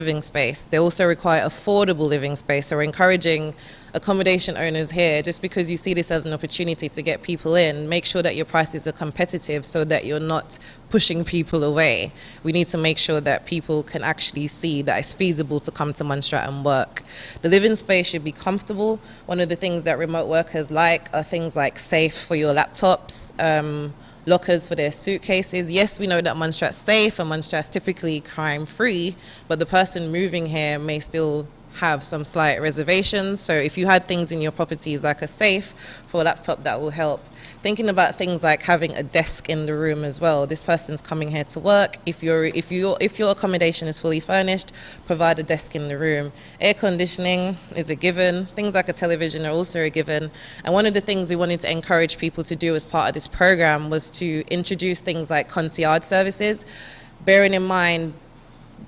living space. They also require affordable living space. So we're encouraging accommodation owners here, just because you see this as an opportunity to get people in, make sure that your prices are competitive so that you're not pushing people away. We need to make sure that people can actually see that it's feasible to come to Montserrat and work. The living space should be comfortable. One of the things that remote workers like are things like safe for your laptops, lockers for their suitcases. Yes, we know that Montserrat's safe and Montserrat's typically crime-free, but the person moving here may still have some slight reservations. So if you had things in your properties like a safe for a laptop, that will help. Thinking about things like having a desk in the room as well. This person's coming here to work. If your accommodation is fully furnished, provide a desk in the room. Air conditioning is a given. Things like a television are also a given. And one of the things we wanted to encourage people to do as part of this program was to introduce things like concierge services, bearing in mind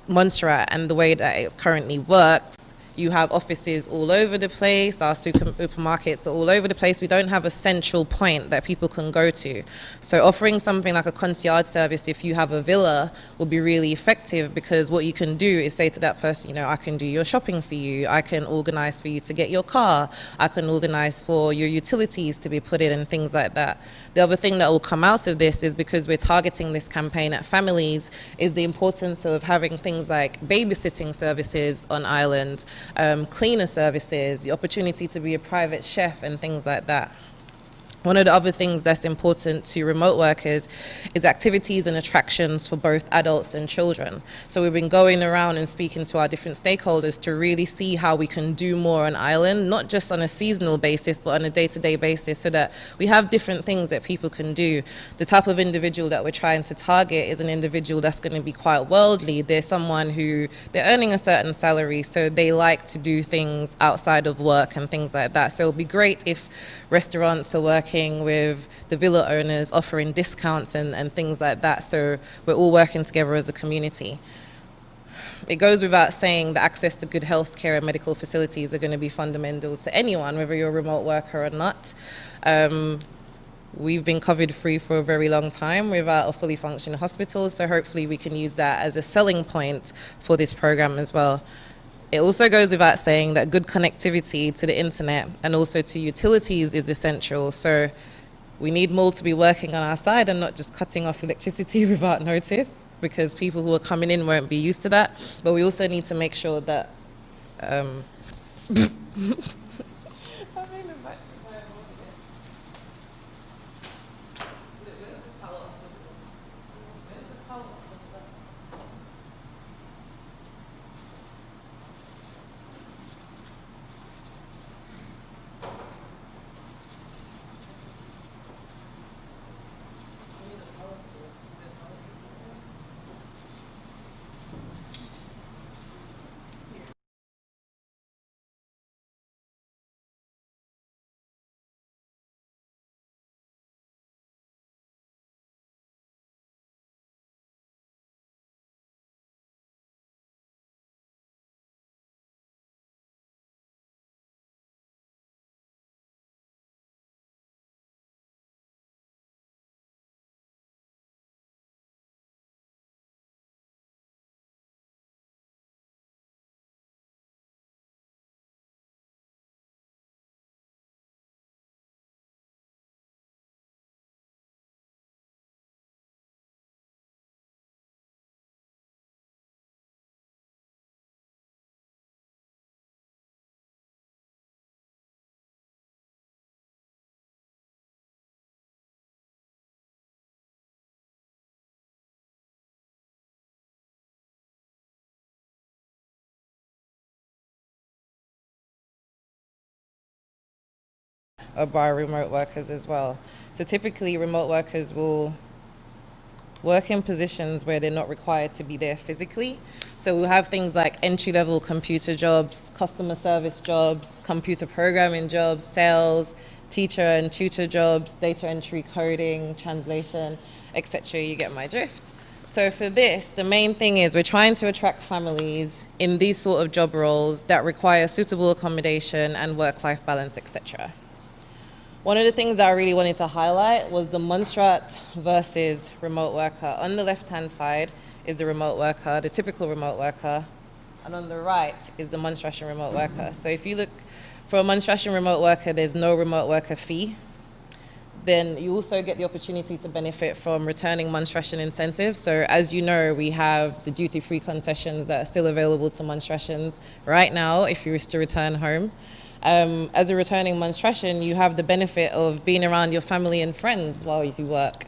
Montserrat and the way that it currently works. You have offices all over the place, our supermarkets are all over the place. We don't have a central point that people can go to. So offering something like a concierge service, if you have a villa, will be really effective, because what you can do is say to that person, you know, I can do your shopping for you, I can organize for you to get your car, I can organize for your utilities to be put in and things like that. The other thing that will come out of this is, because we're targeting this campaign at families, is the importance of having things like babysitting services on island, cleaner services, the opportunity to be a private chef and things like that. One of the other things that's important to remote workers is activities and attractions for both adults and children. So we've been going around and speaking to our different stakeholders to really see how we can do more on island, not just on a seasonal basis, but on a day-to-day basis, so that we have different things that people can do. The type of individual that we're trying to target is an individual that's going to be quite worldly. They're someone who, they're earning a certain salary, so they like to do things outside of work and things like that. So it'll be great if restaurants are working with the villa owners, offering discounts and things like that. So we're all working together as a community. It goes without saying that access to good healthcare and medical facilities are going to be fundamental to anyone, whether you're a remote worker or not. We've been COVID-free for a very long time without a fully functioning hospital, so hopefully we can use that as a selling point for this program as well. It also goes without saying that good connectivity to the internet and also to utilities is essential. So we need more to be working on our side and not just cutting off electricity without notice, because people who are coming in won't be used to that. But we also need to make sure that are by remote workers as well. So typically remote workers will work in positions where they're not required to be there physically. So we'll have things like entry-level computer jobs, customer service jobs, computer programming jobs, sales, teacher and tutor jobs, data entry, coding, translation, etc. You get my drift. So for this, the main thing is we're trying to attract families in these sort of job roles that require suitable accommodation and work-life balance, etc. One of the things that I really wanted to highlight was the Montserrat versus remote worker. On the left-hand side is the remote worker, the typical remote worker. and on the right is the Montserratian remote worker. So if you look for a Montserratian remote worker, there's no remote worker fee. Then you also get the opportunity to benefit from returning Montserratian incentives. So as you know, we have the duty-free concessions that are still available to Montserratians right now if you wish to return home. As a returning Montserratian, you have the benefit of being around your family and friends while you work.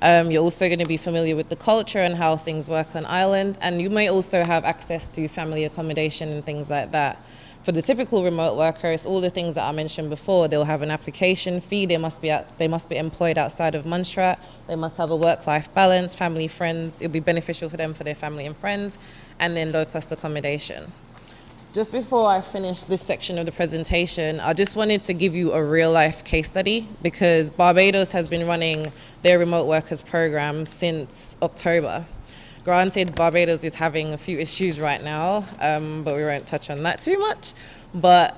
You're also going to be familiar with the culture and how things work on island, and you may also have access to family accommodation and things like that. For the typical remote worker, it's all the things that I mentioned before. They'll have an application fee, they must be employed outside of Montserrat, they must have a work-life balance, family, friends, it'll be beneficial for them for their family and friends, and then low-cost accommodation. Just before I finish this section of the presentation, I just wanted to give you a real-life case study because Barbados has been running their remote workers program since October. Granted, Barbados is having a few issues right now, but we won't touch on that too much. But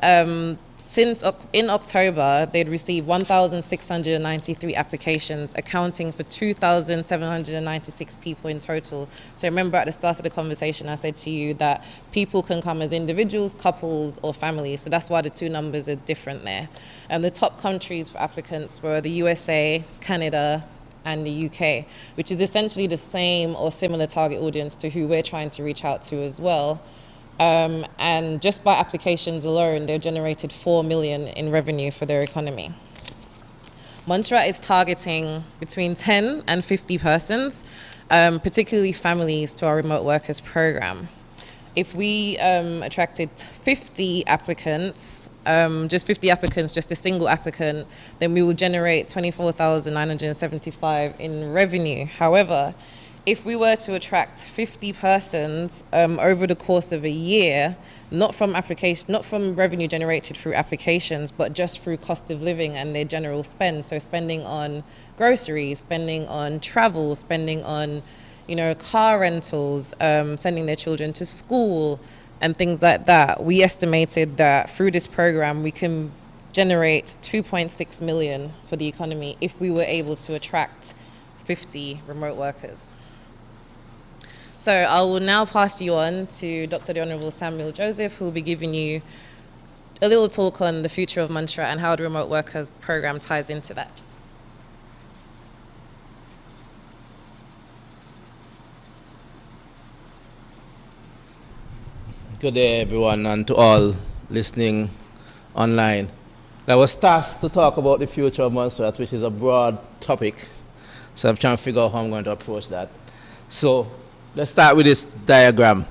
since in October, they'd received 1,693 applications, accounting for 2,796 people in total. So remember at the start of the conversation, I said to you that people can come as individuals, couples, or families. So that's why the two numbers are different there. And the top countries for applicants were the USA, Canada, and the UK, which is essentially the same or similar target audience to who we're trying to reach out to as well. And just by applications alone, they've generated 4 million in revenue for their economy. Montserrat is targeting between 10 and 50 persons, particularly families, to our remote workers program. If we attracted 50 applicants, just 50 applicants, just a single applicant, then we will generate 24,975 in revenue. However, if we were to attract 50 persons over the course of a year, not from revenue generated through applications, but just through cost of living and their general spend, so spending on groceries, spending on travel, spending on car rentals, sending their children to school and things like that, we estimated that through this program we can generate 2.6 million for the economy if we were able to attract 50 remote workers. So I will now pass you on to Dr. the Honourable Samuel Joseph, who will be giving you a little talk on the future of Montserrat and how the remote workers program ties into that. Good day, everyone, and to all listening online. I was tasked to talk about the future of Montserrat, which is a broad topic, so I'm trying to figure out how I'm going to approach that. So let's start with this diagram,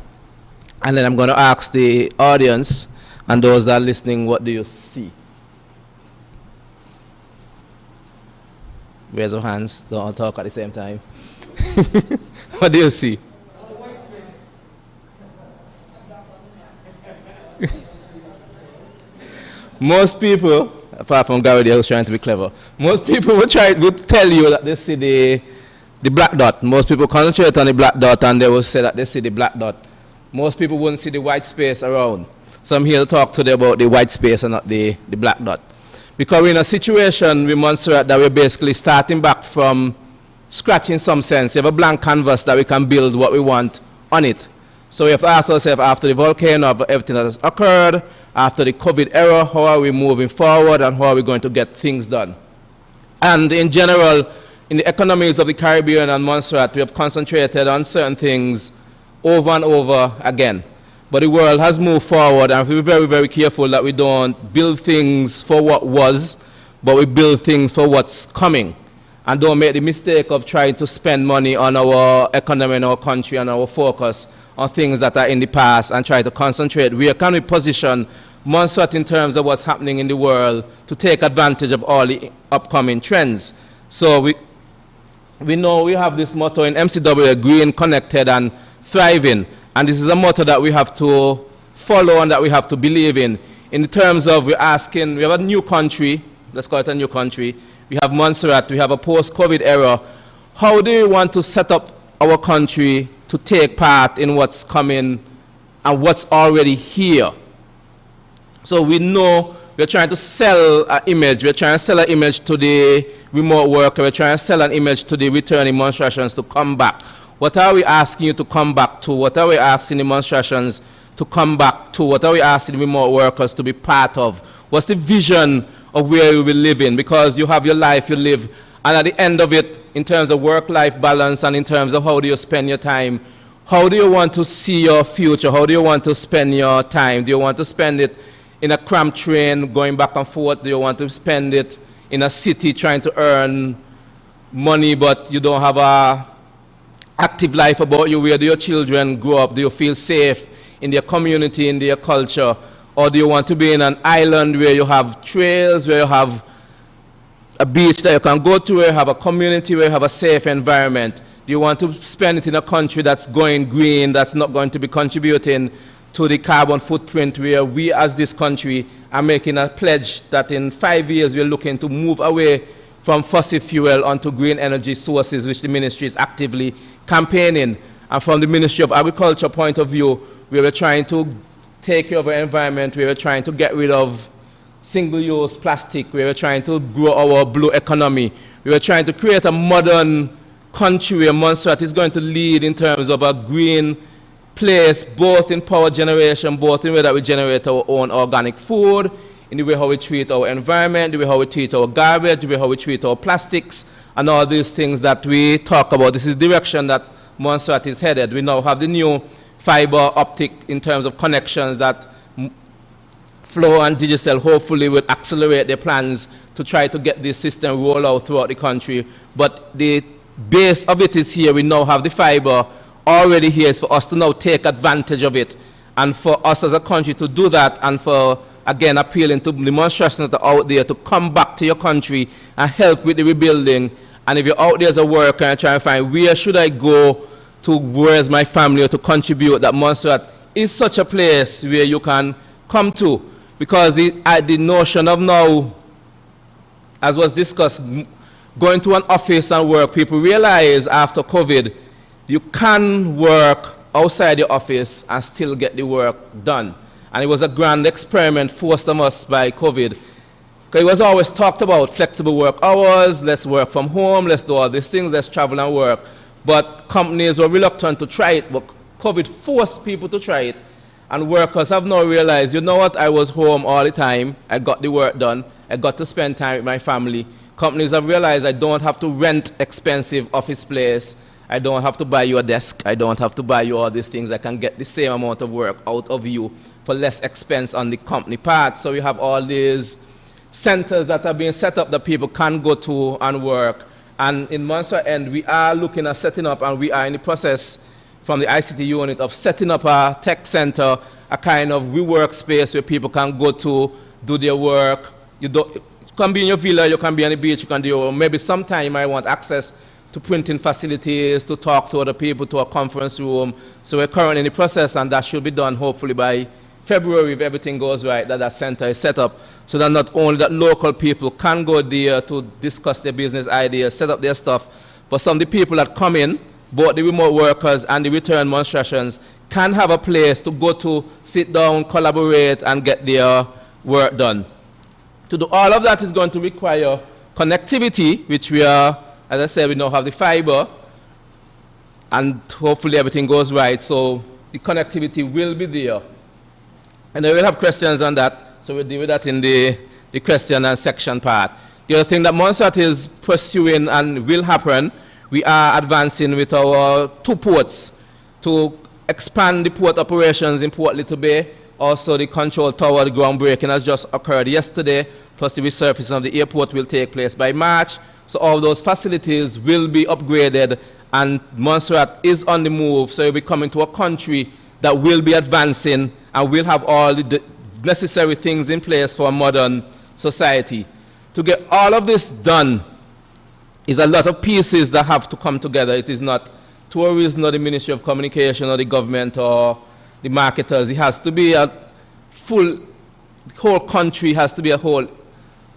and then I'm going to ask the audience and those that are listening, what do you see? Raise your hands, don't all talk at the same time. What do you see? Most people, apart from Gary who's trying to be clever, most people would tell you that they see the black dot. Most people concentrate on the black dot and they will say that they see the black dot. Most people wouldn't see the white space around. So I'm here to talk today about the white space and not the black dot. Because we're in a situation with Montserrat that we're basically starting back from scratch in some sense. We have a blank canvas that we can build what we want on it. So we have to ask ourselves, after the volcano, after everything that has occurred, after the COVID era, how are we moving forward and how are we going to get things done? And in general, in the economies of the Caribbean and Montserrat, we have concentrated on certain things over and over again. But the world has moved forward, and we have to be very, very careful that we don't build things for what was, but we build things for what's coming. And don't make the mistake of trying to spend money on our economy and our country and our focus on things that are in the past and try to concentrate. Where can we position Montserrat in terms of what's happening in the world to take advantage of all the upcoming trends? So we know we have this motto in MCW, green, connected, and thriving. And this is a motto that we have to follow and that we have to believe in terms of we have a new country, let's call it a new country. We have Montserrat, we have a post-COVID era. How do we want to set up our country to take part in what's coming and what's already here? So we know we're trying to sell an image. We're trying to sell an image to the remote worker. We're trying to sell an image to the returning Montserratians to come back. What are we asking you to come back to? What are we asking the Montserratians to come back to? What are we asking remote workers to be part of? What's the vision of where you will live in? Because you have your life, you live, and at the end of it, in terms of work-life balance and in terms of how do you spend your time, how do you want to see your future? How do you want to spend your time? Do you want to spend it in a cramped train going back and forth? Do you want to spend it in a city trying to earn money but you don't have a active life about you? Where do your children grow up? Do you feel safe in their community, in their culture? Or do you want to be in an island where you have trails, where you have a beach that you can go to, where you have a community, where you have a safe environment? Do you want to spend it in a country that's going green, that's not going to be contributing to the carbon footprint, where we as this country are making a pledge that in 5 years we're looking to move away from fossil fuel onto green energy sources, which the ministry is actively campaigning? And from the Ministry of Agriculture point of view, we were trying to take care of our environment, we were trying to get rid of single-use plastic, we were trying to grow our blue economy, we were trying to create a modern country where Montserrat is going to lead in terms of a green place, both in power generation, both in the way that we generate our own organic food, in the way how we treat our environment, the way how we treat our garbage, the way how we treat our plastics, and all these things that we talk about. This is the direction that Montserrat is headed. We now have the new fiber optic in terms of connections that Flow and Digicel hopefully will accelerate their plans to try to get this system rolled out throughout the country. But the base of it is here. We now have the fiber already here. It's for us to now take advantage of it, and for us as a country to do that, and for, again, appealing to the Montserratians that are out there to come back to your country and help with the rebuilding. And if you're out there as a worker and trying to find where should I go to, where's my family, or to contribute, that Montserrat is such a place where you can come to. Because the notion of now, as was discussed, going to an office and work, people realize after COVID, you can work outside your office and still get the work done. And it was a grand experiment forced on us by COVID. Because it was always talked about flexible work hours, let's work from home, let's do all these things, let's travel and work. But companies were reluctant to try it, but COVID forced people to try it. And workers have now realized, you know what, I was home all the time, I got the work done, I got to spend time with my family. Companies have realized I don't have to rent expensive office place, I don't have to buy you a desk, I don't have to buy you all these things, I can get the same amount of work out of you for less expense on the company part. So we have all these centers that are being set up that people can go to and work. And in Montserrat End, we are looking at setting up, and we are in the process from the ICT unit of setting up a tech center, a kind of WeWork space where people can go to do their work. You can be in your villa, you can be on the beach, you can do, maybe sometime you might want access to printing facilities, to talk to other people, to a conference room. So we're currently in the process, and that should be done hopefully by February, if everything goes right, that center is set up, so that not only that local people can go there to discuss their business ideas, set up their stuff, but some of the people that come in, both the remote workers and the return Montserratians, can have a place to go to, sit down, collaborate, and get their work done. To do all of that is going to require connectivity, which we are, as I said, we now have the fiber, and hopefully everything goes right, so the connectivity will be there. And I will have questions on that, so we'll deal with that in the question and section part. The other thing that Montserrat is pursuing and will happen, we are advancing with our 2 ports to expand the port operations in Port Little Bay. Also, the control tower, the groundbreaking has just occurred yesterday, plus the resurfacing of the airport will take place by March. So all those facilities will be upgraded, and Montserrat is on the move, so you'll be coming to a country that will be advancing and will have all the necessary things in place for a modern society. To get all of this done is a lot of pieces that have to come together. It is not tourism or the Ministry of Communication or the government or the marketers. It has to be a full, the whole country has to be a whole,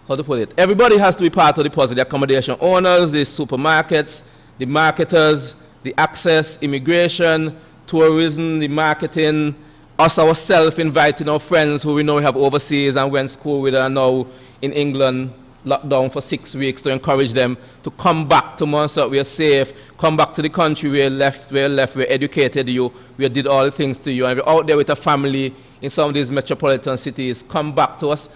how to put it? Everybody has to be part of the puzzle. The accommodation owners, the supermarkets, the marketers, the access, immigration, tourism, the marketing, us ourselves inviting our friends who we know we have overseas and went to school with and now in England locked down for 6 weeks to encourage them to come back to Montserrat. We are safe. Come back to the country. We educated you. We did all the things to you. And we're out there with a family in some of these metropolitan cities. Come back to us.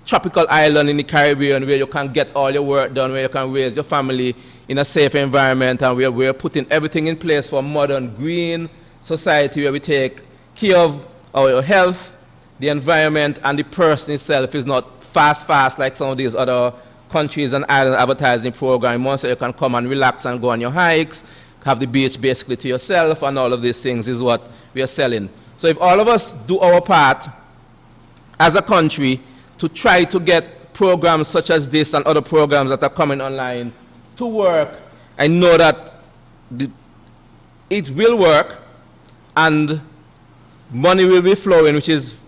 Tropical island in the Caribbean where you can get all your work done, where you can raise your family in a safe environment, and we're putting everything in place for a modern green society where we take care of our health, the environment, and the person itself is not fast like some of these other countries and island advertising program. Once you can come and relax and go on your hikes, have the beach basically to yourself, and all of these things is what we are selling. So if all of us do our part as a country to try to get programs such as this and other programs that are coming online to work, I know that it will work and money will be flowing, which is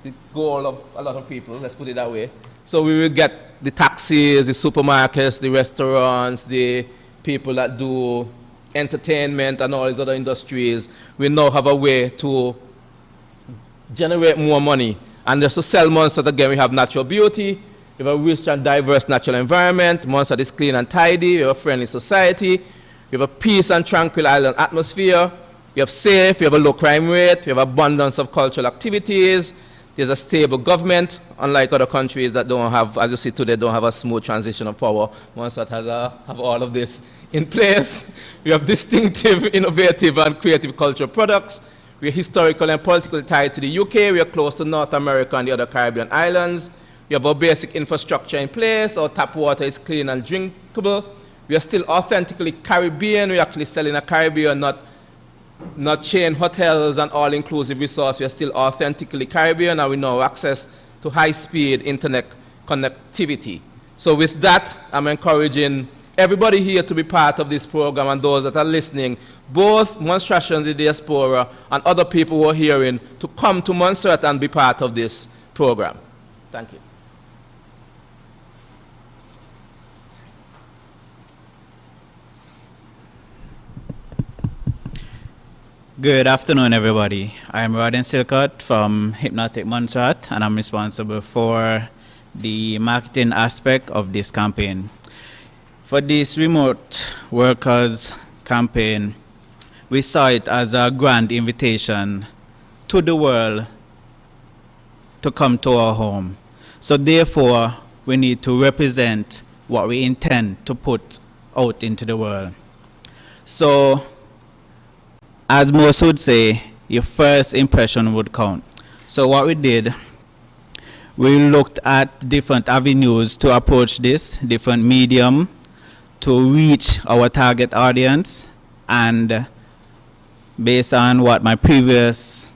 the goal of a lot of people, let's put it that way. So we will get the taxis, the supermarkets, the restaurants, the people that do entertainment and all these other industries. We now have a way to generate more money. And just to sell Montserrat, again, we have natural beauty, we have a rich and diverse natural environment. Montserrat is clean and tidy, we have a friendly society, we have a peace and tranquil island atmosphere, we have safe, we have a low crime rate, we have abundance of cultural activities, there's a stable government, unlike other countries that don't have, as you see today, don't have a smooth transition of power. Montserrat have all of this in place. We have distinctive, innovative, and creative cultural products. We are historically and politically tied to the UK. We are close to North America and the other Caribbean islands. We have our basic infrastructure in place. Our tap water is clean and drinkable. We are still authentically Caribbean. We actually sell in a Caribbean, not chain hotels and all-inclusive resorts. We are still authentically Caribbean, and we now have access to high-speed internet connectivity. So with that, I'm encouraging everybody here to be part of this program, and those that are listening, both Montserratians in the diaspora and other people who are hearing, to come to Montserrat and be part of this program. Thank you. Good afternoon, everybody. I'm Rodden Silcott from Hypnotic Montserrat, and I'm responsible for the marketing aspect of this campaign. For this remote workers campaign, we saw it as a grand invitation to the world to come to our home. So therefore, we need to represent what we intend to put out into the world. So, as most would say, your first impression would count. So what we did, we looked at different avenues to approach this, different medium to reach our target audience, and based on what my previous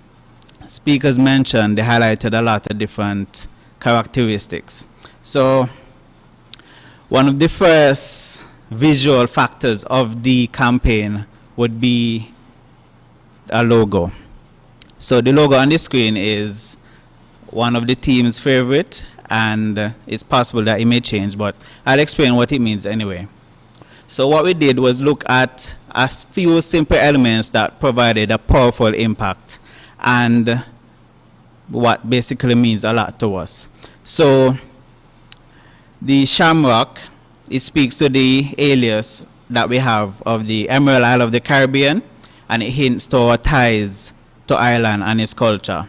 speakers mentioned, they highlighted a lot of different characteristics. So one of the first visual factors of the campaign would be a logo. So the logo on the screen is one of the team's favorite, and it's possible that it may change, but I'll explain what it means anyway. So what we did was look at a few simple elements that provided a powerful impact, and what basically means a lot to us. So the shamrock, it speaks to the alias that we have of the Emerald Isle of the Caribbean, and it hints to our ties to Ireland and its culture.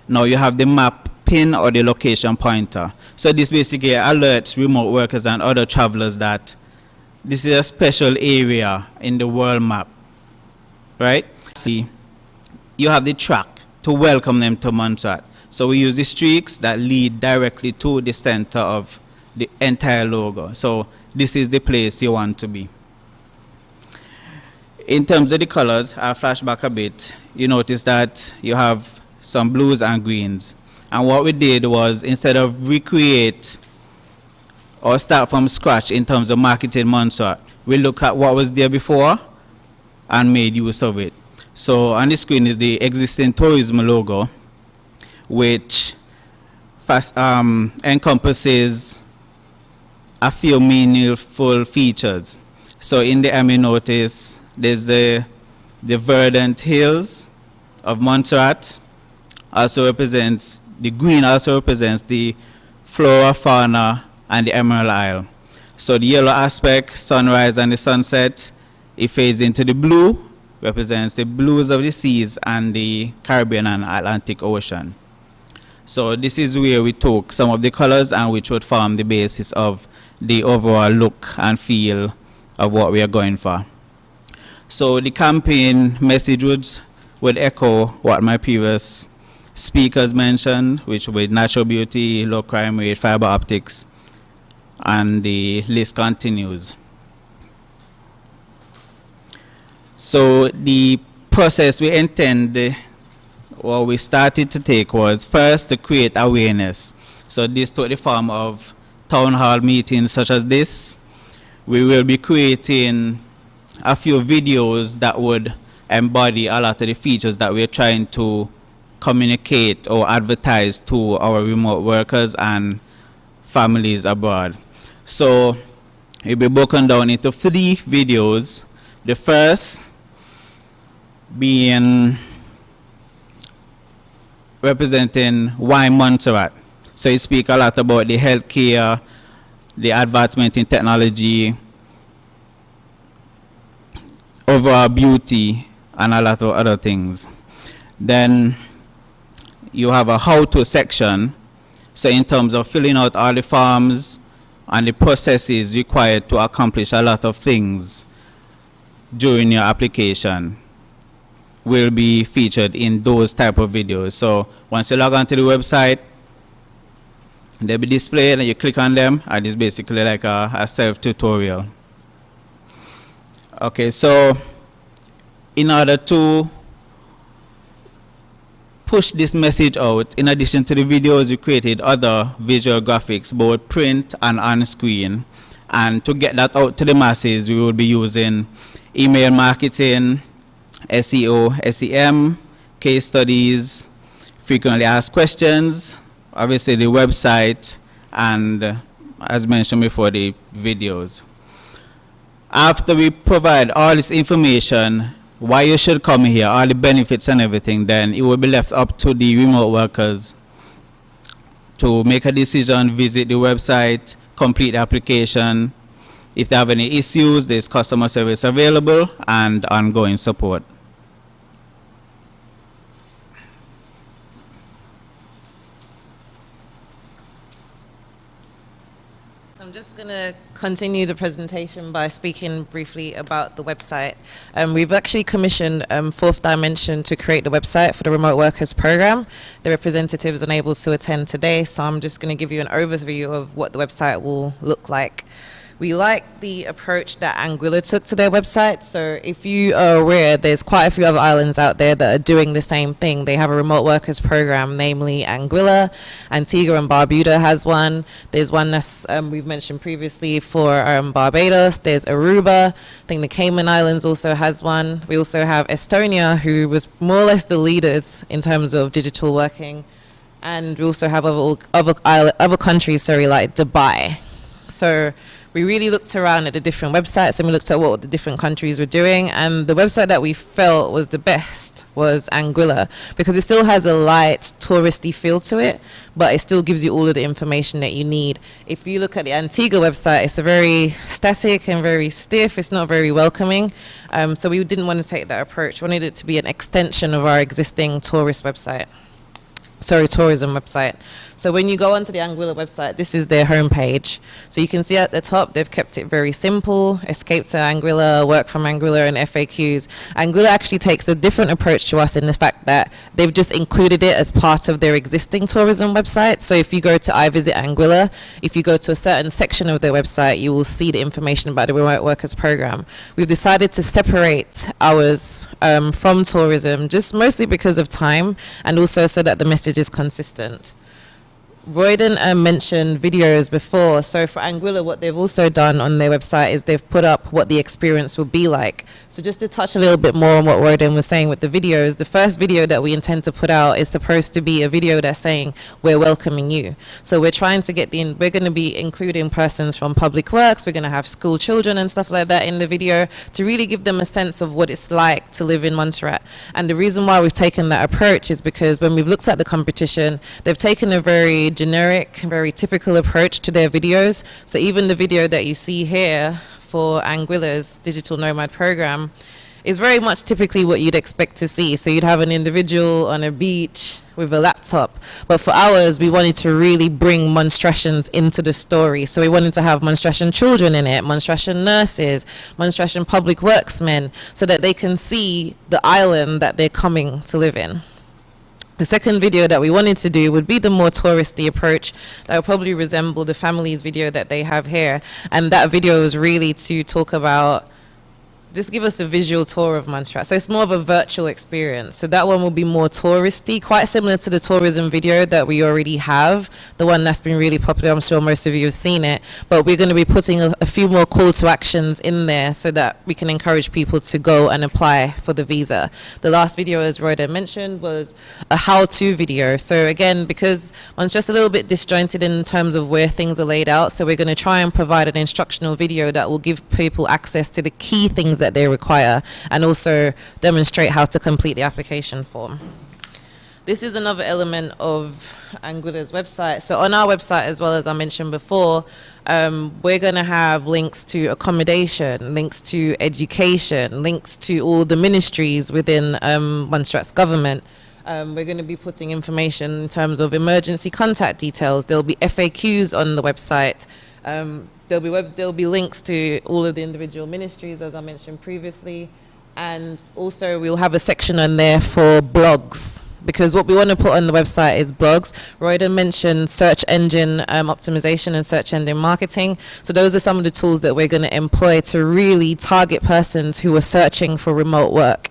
Now you have the map pin or the location pointer. So this basically alerts remote workers and other travelers that this is a special area in the world map, right? See, you have the track to welcome them to Montserrat. So we use the streaks that lead directly to the center of the entire logo. So this is the place you want to be. In terms of the colors, I'll flash back a bit. You notice that you have some blues and greens. And what we did was, instead of recreate or start from scratch in terms of marketing Montserrat, we look at what was there before and made use of it. So on the screen is the existing tourism logo, which encompasses a few meaningful features. So in the M, you notice there's the verdant hills of Montserrat. Also represents, the green also represents the flora, fauna, and the Emerald Isle. So the yellow aspect, sunrise and the sunset, it fades into the blue, represents the blues of the seas and the Caribbean and Atlantic Ocean. So this is where we took some of the colors and which would form the basis of the overall look and feel of what we are going for. So the campaign message would echo what my previous speakers mentioned, which were natural beauty, low crime rate, fiber optics, and the list continues. So the process we intend, what we started to take was first to create awareness. So this took the form of town hall meetings such as this. We will be creating a few videos that would embody a lot of the features that we're trying to communicate or advertise to our remote workers and families abroad. So it'll be broken down into 3 videos. The first being representing why Montserrat. So you speak a lot about the healthcare, the advancement in technology, overall beauty, and a lot of other things. Then you have a how-to section. So in terms of filling out all the forms and the processes required to accomplish a lot of things during your application will be featured in those type of videos. So once you log on to the website, they'll be displayed and you click on them, and it's basically like a self-tutorial. Okay, so in order to push this message out, in addition to the videos, we created other visual graphics, both print and on screen. And to get that out to the masses, we will be using email marketing, SEO, SEM, case studies, frequently asked questions, obviously the website, and as mentioned before, the videos. After we provide all this information, why you should come here, all the benefits and everything, then it will be left up to the remote workers to make a decision, visit the website, complete the application. If they have any issues, there's customer service available and ongoing support. I'm just going to continue the presentation by speaking briefly about the website. We've actually commissioned Fourth Dimension to create the website for the Remote Workers Program. The representatives are unable to attend today, so I'm just going to give you an overview of what the website will look like. We like the approach that Anguilla took to their website. So if you are aware, there's quite a few other islands out there that are doing the same thing. They have a remote workers program, namely Anguilla. Antigua and Barbuda has one. There's one that's we've mentioned previously for Barbados. There's Aruba. I think the Cayman Islands also has one. We also have Estonia, who was more or less the leaders in terms of digital working. And we also have other countries, like Dubai. So we really looked around at the different websites and we looked at what the different countries were doing, and the website that we felt was the best was Anguilla, because it still has a light touristy feel to it, but it still gives you all of the information that you need. If you look at the Antigua website, it's a very static and very stiff. It's not very welcoming. So we didn't want to take that approach. We wanted it to be an extension of our existing tourism website. So when you go onto the Anguilla website, this is their homepage. So you can see at the top, they've kept it very simple. Escape to Anguilla, work from Anguilla, and FAQs. Anguilla actually takes a different approach to us in the fact that they've just included it as part of their existing tourism website. So if you go to I Visit Anguilla, if you go to a certain section of their website, you will see the information about the Remote Workers Program. We've decided to separate ours from tourism, just mostly because of time, and also so that the message is consistent. Royden mentioned videos before. So for Anguilla, what they've also done on their website is they've put up what the experience will be like. So just to touch a little bit more on what Royden was saying with the videos, the first video that we intend to put out is supposed to be a video that's saying, we're welcoming you. So we're trying to get we're going to be including persons from public works. We're going to have school children and stuff like that in the video to really give them a sense of what it's like to live in Montserrat. And the reason why we've taken that approach is because when we've looked at the competition, they've taken a very generic, very typical approach to their videos. So even the video that you see here for Anguilla's digital nomad program is very much typically what you'd expect to see. So you'd have an individual on a beach with a laptop. But for ours, we wanted to really bring Montserratians into the story. So we wanted to have Montserratian children in it, Montserratian nurses, Montserratian public worksmen, so that they can see the island that they're coming to live in. The second video that we wanted to do would be the more touristy approach that would probably resemble the family's video that they have here. And that video is really to talk about, just give us a visual tour of Montserrat. So it's more of a virtual experience. So that one will be more touristy, quite similar to the tourism video that we already have, the one that's been really popular. I'm sure most of you have seen it, but we're going to be putting a few more call to actions in there so that we can encourage people to go and apply for the visa. The last video, as Rhoda mentioned, was a how-to video. So again, because Montserrat's a little bit disjointed in terms of where things are laid out, so we're going to try and provide an instructional video that will give people access to the key things that they require and also demonstrate how to complete the application form. This is another element of Anguilla's website. So on our website, as well as I mentioned before, we're going to have links to accommodation, links to education, links to all the ministries within Montserrat's government. We're going to be putting information in terms of emergency contact details. There'll be FAQs on the website. There'll be links to all of the individual ministries, as I mentioned previously. And also we'll have a section on there for blogs, because what we want to put on the website is blogs. Rhoda mentioned search engine optimization and search engine marketing. So those are some of the tools that we're going to employ to really target persons who are searching for remote work.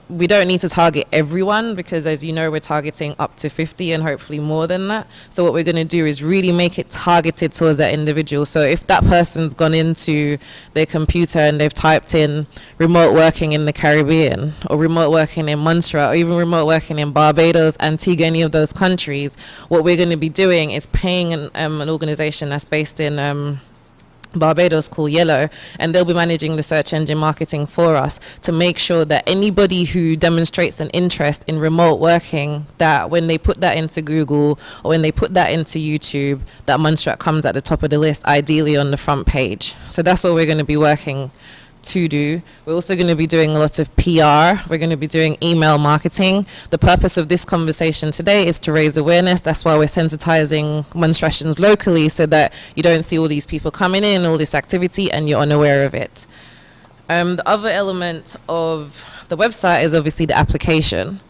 We don't need to target everyone, because as you know, we're targeting up to 50 and hopefully more than that. So what we're going to do is really make it targeted towards that individual. So if that person's gone into their computer and they've typed in remote working in the Caribbean, or remote working in Montserrat, or even remote working in Barbados, Antigua, any of those countries, what we're going to be doing is paying an organization that's based in Barbados called Yellow, and they'll be managing the search engine marketing for us to make sure that anybody who demonstrates an interest in remote working, that when they put that into Google or when they put that into YouTube, that Montserrat comes at the top of the list, ideally on the front page. So that's what we're going to be working to do. We're also going to be doing a lot of PR. We're going to be doing email marketing. The purpose of this conversation today is to raise awareness. That's why we're sensitizing Montserratians locally, so that you don't see all these people coming in, all this activity, and you're unaware of it. The other element of the website is obviously the application.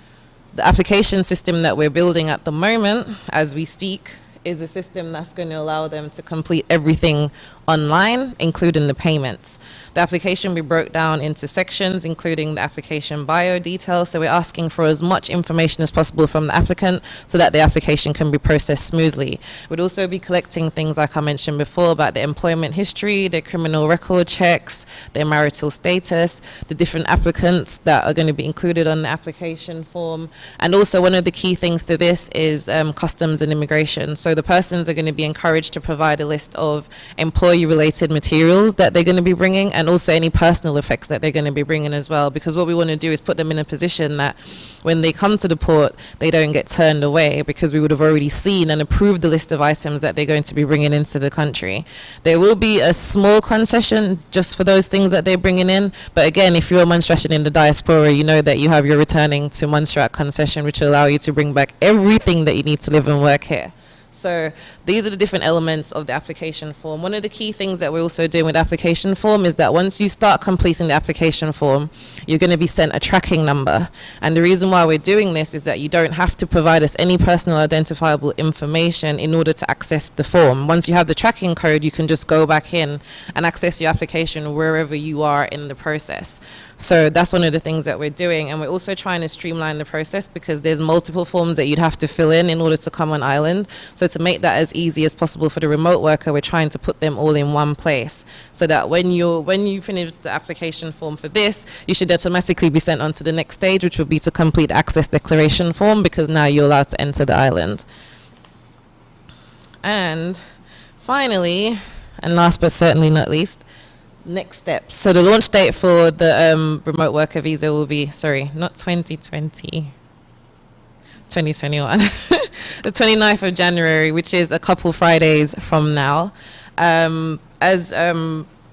The application system that we're building at the moment, as we speak, is a system that's going to allow them to complete everything online, including the payments. The application we broke down into sections, including the application bio details. So we're asking for as much information as possible from the applicant so that the application can be processed smoothly. We'd also be collecting things like I mentioned before about their employment history, their criminal record checks, their marital status, the different applicants that are going to be included on the application form. And also one of the key things to this is customs and immigration. So the persons are going to be encouraged to provide a list of employee-related materials that they're going to be bringing, and also any personal effects that they're going to be bringing as well, because what we want to do is put them in a position that when they come to the port, they don't get turned away, because we would have already seen and approved the list of items that they're going to be bringing into the country. There will be a small concession just for those things that they're bringing in, but again, if you're a Montserratian in the diaspora, you know that you have your returning to Montserrat concession, which will allow you to bring back everything that you need to live and work here. So these are the different elements of the application form. One of the key things that we're also doing with the application form is that once you start completing the application form, you're going to be sent a tracking number. And the reason why we're doing this is that you don't have to provide us any personal identifiable information in order to access the form. Once you have the tracking code, you can just go back in and access your application wherever you are in the process. So that's one of the things that we're doing. And we're also trying to streamline the process, because there's multiple forms that you'd have to fill in order to come on island. So to make that as easy as possible for the remote worker, we're trying to put them all in one place, so that when you finish the application form for this, you should automatically be sent on to the next stage, which would be to complete access declaration form, because now you're allowed to enter the island. And finally, and last but certainly not least, next steps. So the launch date for the remote worker visa will be, sorry, not 2020, 2021. the 29th of January, which is a couple Fridays from now. As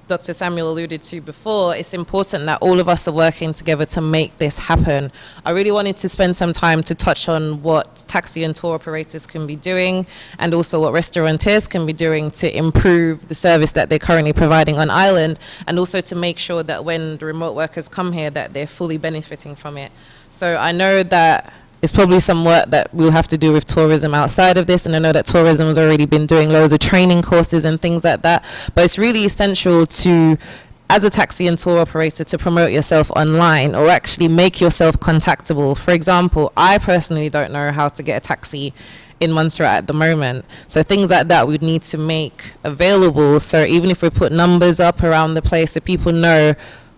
Dr. Samuel alluded to before, it's important that all of us are working together to make this happen. I really wanted to spend some time to touch on what taxi and tour operators can be doing, and also what restaurateurs can be doing to improve the service that they're currently providing on island, and also to make sure that when the remote workers come here that they're fully benefiting from it. So I know that it's probably some work that we'll have to do with tourism outside of this, and I know that tourism has already been doing loads of training courses and things like that, but it's really essential to, as a taxi and tour operator, to promote yourself online or actually make yourself contactable. For example, I personally don't know how to get a taxi in Montserrat at the moment, so things like that we'd need to make available, so even if we put numbers up around the place so people know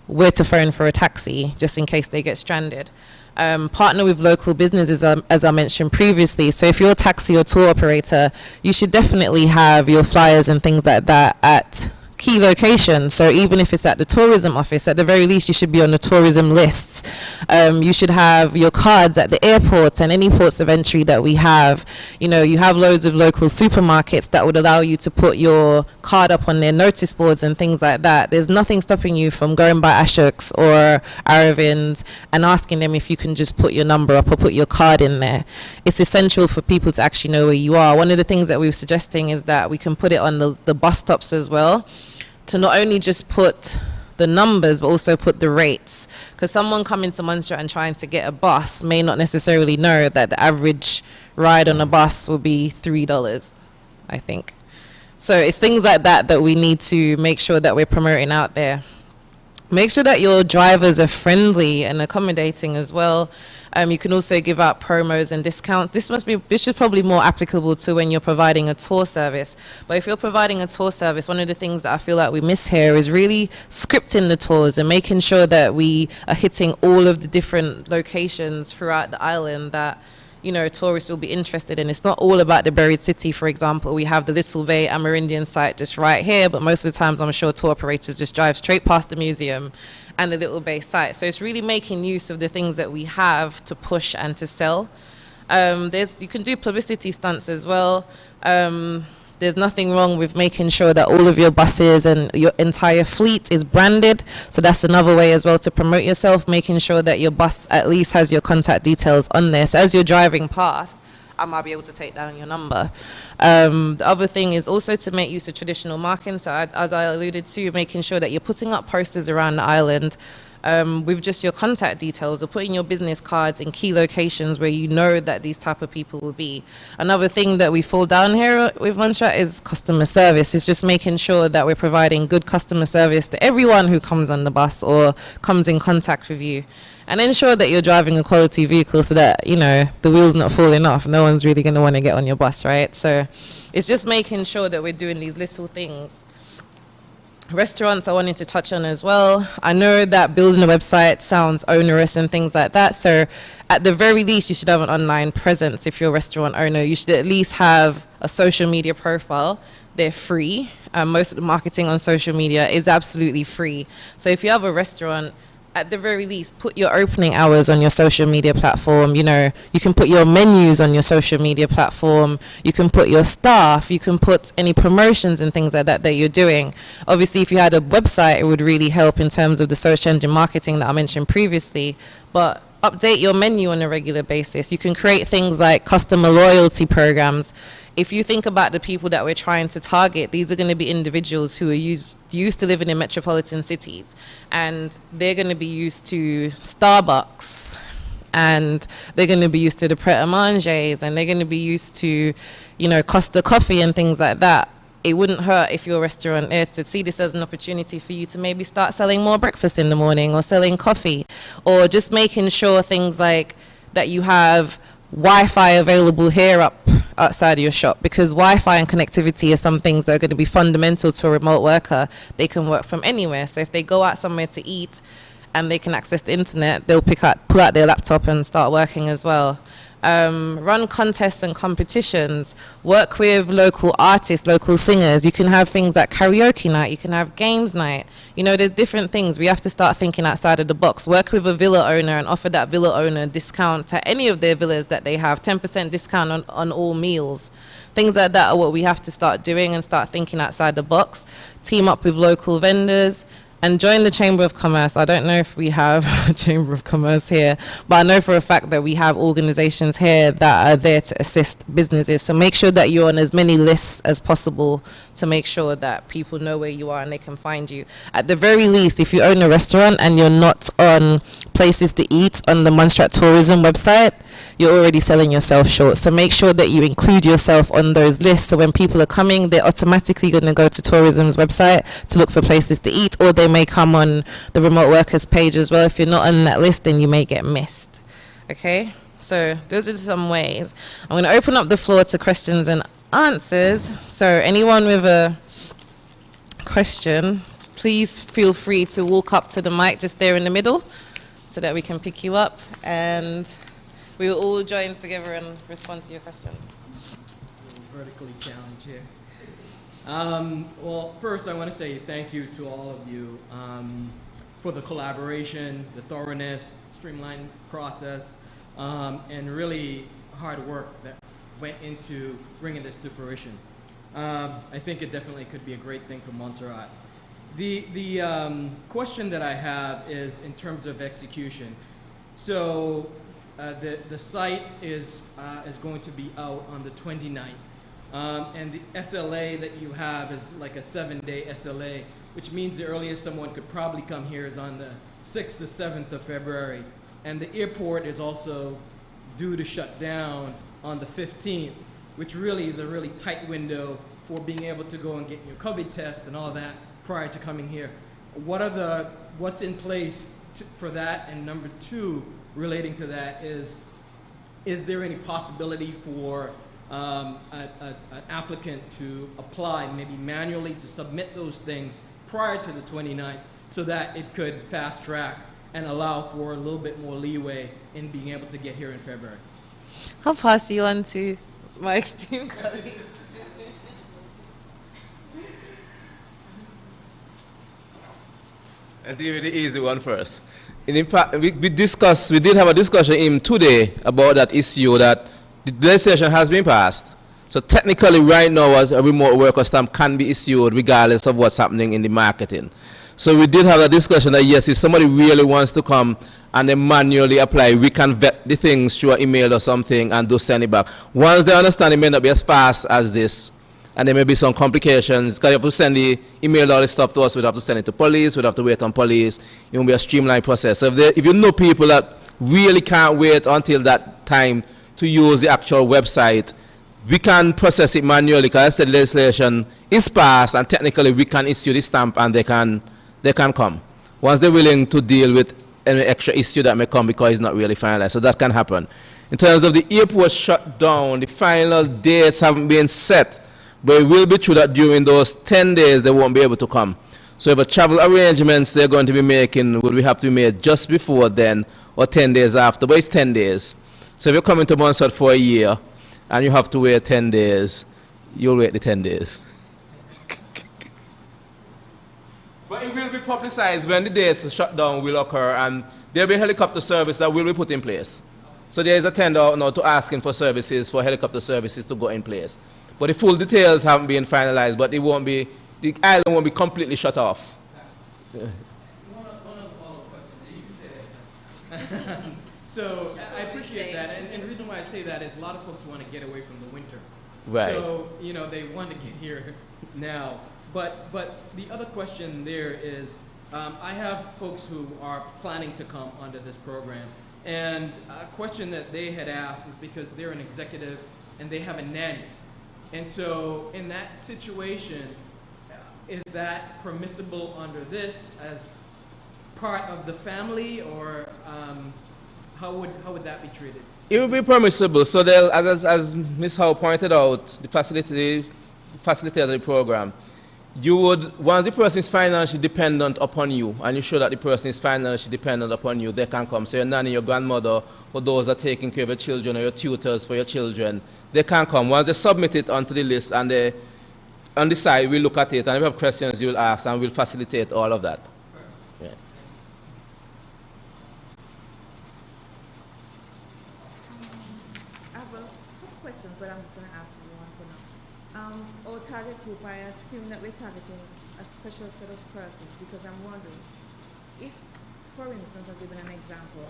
where to phone for a taxi just in case they get stranded. Partner with local businesses, as I mentioned previously. So if you're a taxi or tour operator, you should definitely have your flyers and things like that at key locations. So even if it's at the tourism office, at the very least you should be on the tourism lists. You should have your cards at the airports and any ports of entry that we have. You know, you have loads of local supermarkets that would allow you to put your card up on their notice boards and things like that. There's nothing stopping you from going by Ashok's or Aravin's and asking them if you can just put your number up or put your card in there. It's essential for people to actually know where you are. One of the things that we were suggesting is that we can put it on the bus stops as well, to not only just put the numbers but also put the rates, because someone coming to Montserrat and trying to get a bus may not necessarily know that the average ride on a bus will be $3, I think. So it's things like that that we need to make sure that we're promoting out there. Make sure that your drivers are friendly and accommodating as well. You can also give out promos and discounts. This should probably be more applicable to when you're providing a tour service. But if you're providing a tour service, one of the things that I feel like we miss here is really scripting the tours and making sure that we are hitting all of the different locations throughout the island that, you know, tourists will be interested in. It's not all about the buried city, for example. We have the Little Bay Amerindian site just right here, but most of the times I'm sure tour operators just drive straight past the museum and the Little Bay site. So it's really making use of the things that we have to push and to sell. You can do publicity stunts as well. There's nothing wrong with making sure that all of your buses and your entire fleet is branded. So that's another way as well to promote yourself, making sure that your bus at least has your contact details on there. So as you're driving past, I might be able to take down your number. The other thing is also to make use of traditional marking. So as I alluded to, making sure that you're putting up posters around the island with just your contact details, or putting your business cards in key locations where you know that these type of people will be. Another thing that we fall down here with Montserrat is customer service. It's just making sure that we're providing good customer service to everyone who comes on the bus or comes in contact with you. And ensure that you're driving a quality vehicle so that, you know, the wheel's not falling off. No one's really going to want to get on your bus, right? So it's just making sure that we're doing these little things. Restaurants I wanted to touch on as well. I know that building a website sounds onerous and things like that. So at the very least, you should have an online presence. If you're a restaurant owner, you should at least have a social media profile. They're free. Most of the marketing on social media is absolutely free. So if you have a restaurant, at the very least, put your opening hours on your social media platform. You know, you can put your menus on your social media platform. You can put your staff. You can put any promotions and things like that that you're doing. Obviously, if you had a website, it would really help in terms of the search engine marketing that I mentioned previously. But update your menu on a regular basis. You can create things like customer loyalty programs. If you think about the people that we're trying to target, these are going to be individuals who are used to living in metropolitan cities, and they're going to be used to Starbucks, and they're going to be used to the Pret-a-Manger's, and they're going to be used to, you know, Costa Coffee and things like that. It wouldn't hurt if you're a restaurant is to see this as an opportunity for you to maybe start selling more breakfast in the morning, or selling coffee, or just making sure things like that you have Wi-Fi available here up outside of your shop, because Wi-Fi and connectivity are some things that are going to be fundamental to a remote worker. They can work from anywhere. So if they go out somewhere to eat and they can access the internet, they'll pull out their laptop and start working as well. run contests and competitions, work with local artists, local singers. You can have things like karaoke night, you can have games night. You know, there's different things. We have to start thinking outside of the box. Work with a villa owner and offer that villa owner a discount to any of their villas that they have, 10% discount on all meals. Things like that are what we have to start doing and start thinking outside the box. Team up with local vendors and join the Chamber of Commerce. I don't know if we have a Chamber of Commerce here, but I know for a fact that we have organizations here that are there to assist businesses. So make sure that you're on as many lists as possible to make sure that people know where you are and they can find you. At the very least, if you own a restaurant and you're not on Places to Eat on the Montserrat Tourism website, you're already selling yourself short. So make sure that you include yourself on those lists. So when people are coming, they're automatically going to go to tourism's website to look for places to eat, or they may come on the remote workers page as well. If you're not on that list, then you may get missed. Okay, so those are some ways. I'm going to open up the floor to questions and answers. So anyone with a question, please feel free to walk up to the mic just there in the middle so that we can pick you up and we will all join together and respond to your questions. Vertically challenged here. Well, first I want to say thank you to all of you for the collaboration, the thoroughness, streamlined process, and really hard work that went into bringing this to fruition. I think it definitely could be a great thing for Montserrat. The question that I have is in terms of execution. So the site is going to be out on the 29th. And the SLA that you have is like a 7-day SLA, which means the earliest someone could probably come here is on the 6th or 7th of February. And the airport is also due to shut down on the 15th, which really is a really tight window for being able to go and get your COVID test and all that prior to coming here. What's in place for that? And number two, relating to that is there any possibility for an applicant to apply maybe manually to submit those things prior to the 29th so that it could fast track and allow for a little bit more leeway in being able to get here in February? I'll pass you on to my esteemed colleagues. I'll deal with the easy one first. And in fact, we did have a discussion even today about that issue that the legislation has been passed. So technically right now a remote worker stamp can be issued regardless of what's happening in the marketing. So we did have a discussion that yes, if somebody really wants to come and they manually apply, we can vet the things through an email or something and do send it back. Once they understand it may not be as fast as this, and there may be some complications, because you have to send the email, all this stuff to us, we'd have to send it to police, we'd have to wait on police, it won't be a streamlined process. So if you know people that really can't wait until that time to use the actual website, we can process it manually, because I said legislation is passed and technically we can issue the stamp and they can come. Once they're willing to deal with any extra issue that may come because it's not really finalized, so that can happen. In terms of the airport shut down, the final dates haven't been set, but it will be true that during those 10 days they won't be able to come. So if a travel arrangements they're going to be making will we have to be made just before then or 10 days after, but it's 10 days. So if you're coming to Montserrat for a year and you have to wait 10 days, you'll wait the 10 days. But it will be publicized when the dates of shutdown will occur, and there'll be a helicopter service that will be put in place. So there is a tender out now to asking for services, for helicopter services to go in place. But the full details haven't been finalized, but it won't be, the island won't be completely shut off. One other follow-up question. You can say that. So I appreciate that, and the reason why I say that is a lot of folks want to get away from the winter. Right. So, you know, they want to get here now. But the other question there is, I have folks who are planning to come under this program, and a question that they had asked is because they're an executive and they have a nanny. And so in that situation, is that permissible under this as part of the family, or how would that be treated? It will be permissible. So they'll, as Ms. Howe pointed out, the facilitator of the program, you would, once the person is financially dependent upon you, and you show that the person is financially dependent upon you, they can come. So your nanny, your grandmother, or those that are taking care of your children, or your tutors for your children, they can come. Once they submit it onto the list, and they, on the side, we'll look at it, and if you have questions, you'll ask, and we'll facilitate all of that. Yeah. I have a couple questions, but I'm just going to ask you one for now. Our target group, I assume that we're targeting a special set of persons because I'm wondering if, for instance, I'm giving an example.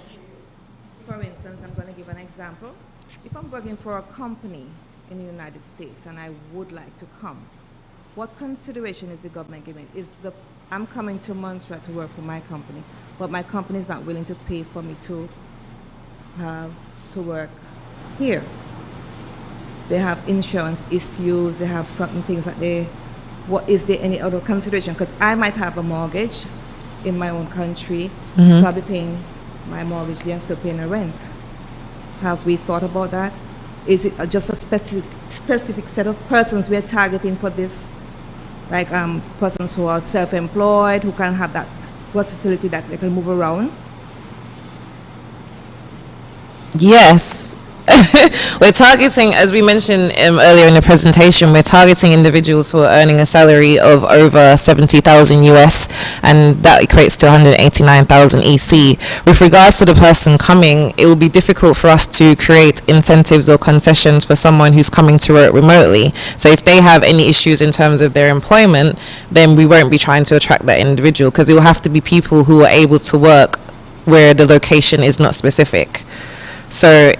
For instance, I'm going to give an example. If I'm working for a company in the United States and I would like to come, what consideration is the government giving? I'm coming to Montserrat to work for my company, but my company is not willing to pay for me to work here. They have insurance issues, they have certain things that is there any other consideration? Because I might have a mortgage in my own country, so I'll be paying my mortgage there and still paying the rent. Have we thought about that? Is it just a specific set of persons we're targeting for this? Like persons who are self-employed, who can have that versatility that they can move around? Yes. We're targeting, as we mentioned earlier in the presentation, we're targeting individuals who are earning a salary of over 70,000 US, and that equates to 189,000 EC. With regards to the person coming, it will be difficult for us to create incentives or concessions for someone who's coming to work remotely. So if they have any issues in terms of their employment, then we won't be trying to attract that individual, because it will have to be people who are able to work where the location is not specific. So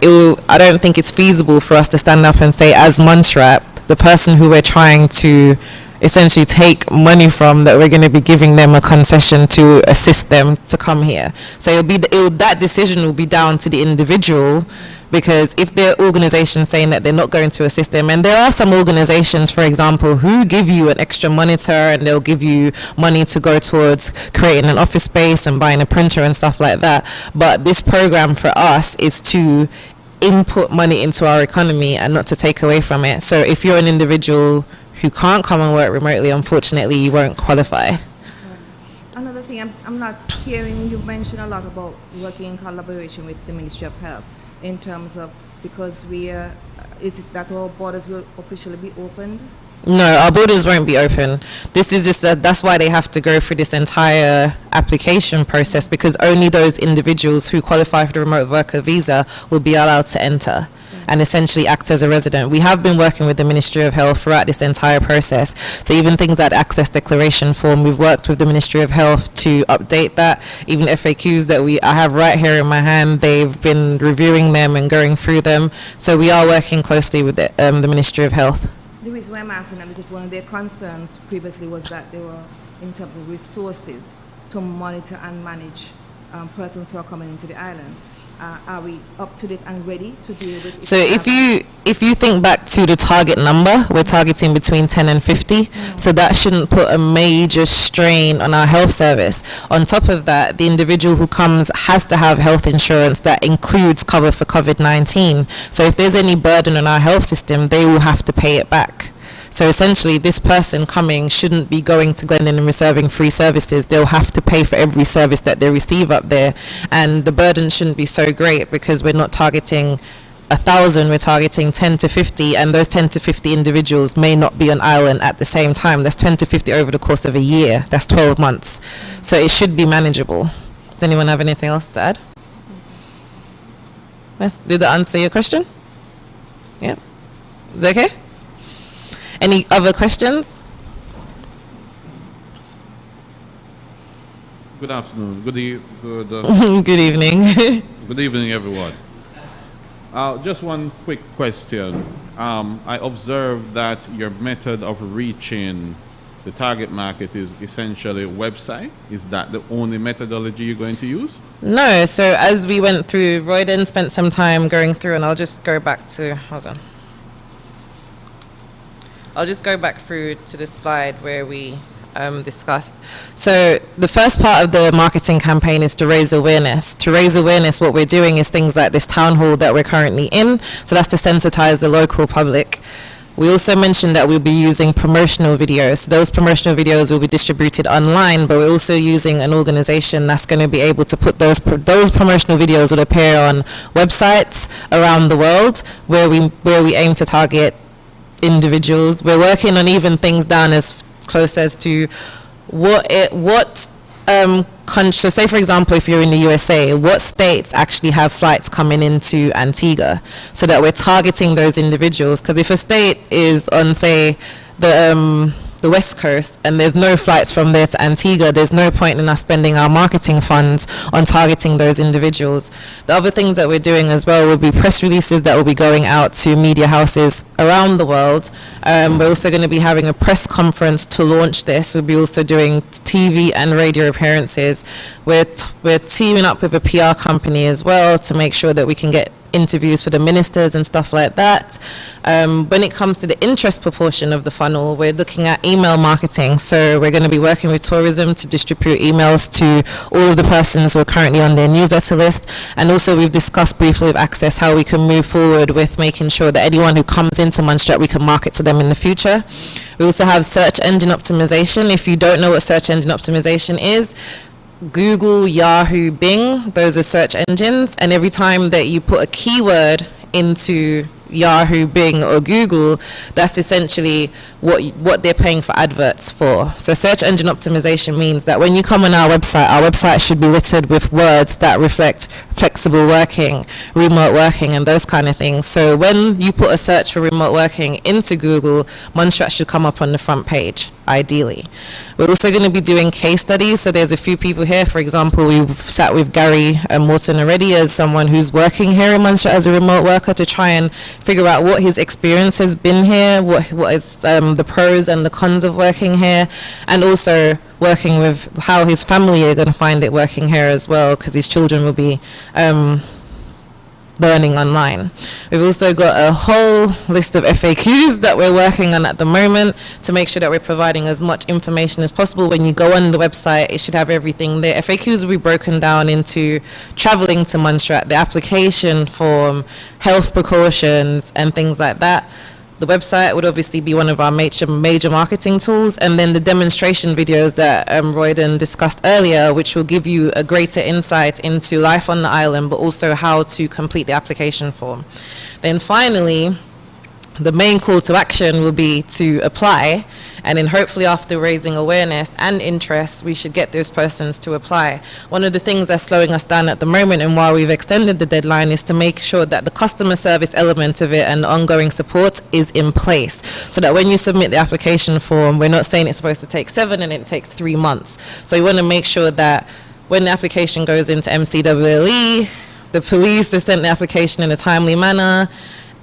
I don't think it's feasible for us to stand up and say, as Montserrat, the person who we're trying to essentially take money from, that we're going to be giving them a concession to assist them to come here. So that decision will be down to the individual, because if there are organizations saying that they're not going to assist them, and there are some organizations, for example, who give you an extra monitor and they'll give you money to go towards creating an office space and buying a printer and stuff like that. But this program for us is to input money into our economy and not to take away from it. So if you're an individual who can't come and work remotely, unfortunately, you won't qualify. Another thing, I'm not hearing you mention a lot about working in collaboration with the Ministry of Health in terms of, because is it that our borders will officially be opened? No, our borders won't be open. This is just that's why they have to go through this entire application process, because only those individuals who qualify for the remote worker visa will be allowed to enter and essentially act as a resident. We have been working with the Ministry of Health throughout this entire process. So even things like access declaration form, we've worked with the Ministry of Health to update that. Even FAQs that I have right here in my hand, they've been reviewing them and going through them. So we are working closely with the Ministry of Health. The reason why I'm asking that, because one of their concerns previously was that they were, in terms of resources, to monitor and manage persons who are coming into the island. Are we up to date and ready to deal with it? So if you think back to the target number, we're targeting between 10 and 50. So that shouldn't put a major strain on our health service. On top of that, the individual who comes has to have health insurance that includes cover for COVID-19. So if there's any burden on our health system, they will have to pay it back. So essentially, this person coming shouldn't be going to Glendon and reserving free services. They'll have to pay for every service that they receive up there. And the burden shouldn't be so great, because we're not targeting 1,000, we're targeting 10 to 50. And those 10 to 50 individuals may not be on island at the same time. That's 10 to 50 over the course of a year. That's 12 months. So it should be manageable. Does anyone have anything else to add? Yes, did that answer your question? Yeah. Is that okay? Any other questions? Good afternoon. Good Good evening. Good evening, everyone. Just one quick question. I observed that your method of reaching the target market is essentially a website. Is that the only methodology you're going to use? No. So as we went through, Roy then spent some time going through, and I'll just go back to, hold on. I'll just go back through to the slide where we discussed. So the first part of the marketing campaign is to raise awareness. To raise awareness, what we're doing is things like this town hall that we're currently in. So that's to sensitize the local public. We also mentioned that we'll be using promotional videos. So those promotional videos will be distributed online, but we're also using an organization that's going to be able to put those promotional videos will appear on websites around the world where we aim to target individuals. We're working on even things down as close as to so say for example, if you're in the USA, what states actually have flights coming into Antigua, so that we're targeting those individuals. Because if a state is on, say, the West Coast and there's no flights from there to Antigua, there's no point in us spending our marketing funds on targeting those individuals. The other things that we're doing as well will be press releases that will be going out to media houses around the world. We're also going to be having a press conference to launch this. We'll be also doing TV and radio appearances. We're teaming up with a PR company as well to make sure that we can get interviews for the ministers and stuff like that. When it comes to the interest proportion of the funnel, we're looking at email marketing. So we're going to be working with tourism to distribute emails to all of the persons who are currently on their newsletter list. And also we've discussed briefly with Access how we can move forward with making sure that anyone who comes into Montserrat, we can market to them in the future. We also have search engine optimization. If you don't know what search engine optimization is, Google, Yahoo, Bing, those are search engines, and every time that you put a keyword into Yahoo, Bing, or Google, that's essentially what they're paying for adverts for. So search engine optimization means that when you come on our website should be littered with words that reflect flexible working, remote working, and those kind of things. So when you put a search for remote working into Google, Montserrat should come up on the front page, ideally. We're also going to be doing case studies. So there's a few people here. For example, we've sat with Gary Morton already as someone who's working here in Montserrat as a remote worker to try and figure out what his experience has been here, what is the pros and the cons of working here, and also working with how his family are going to find it working here as well, because his children will be learning online. We've also got a whole list of FAQs that we're working on at the moment to make sure that we're providing as much information as possible. When you go on the website, it should have everything there. FAQs will be broken down into traveling to Montserrat, the application form, health precautions, and things like that. The website would obviously be one of our major marketing tools, and then the demonstration videos that Royden discussed earlier, which will give you a greater insight into life on the island, but also how to complete the application form. Then finally, the main call to action will be to apply, and then hopefully after raising awareness and interest, we should get those persons to apply. One of the things that's slowing us down at the moment, and why we've extended the deadline, is to make sure that the customer service element of it and ongoing support is in place, so that when you submit the application form, we're not saying it's supposed to take 7 and it takes 3 months. So we want to make sure that when the application goes into MCWLE, the police have sent the application in a timely manner,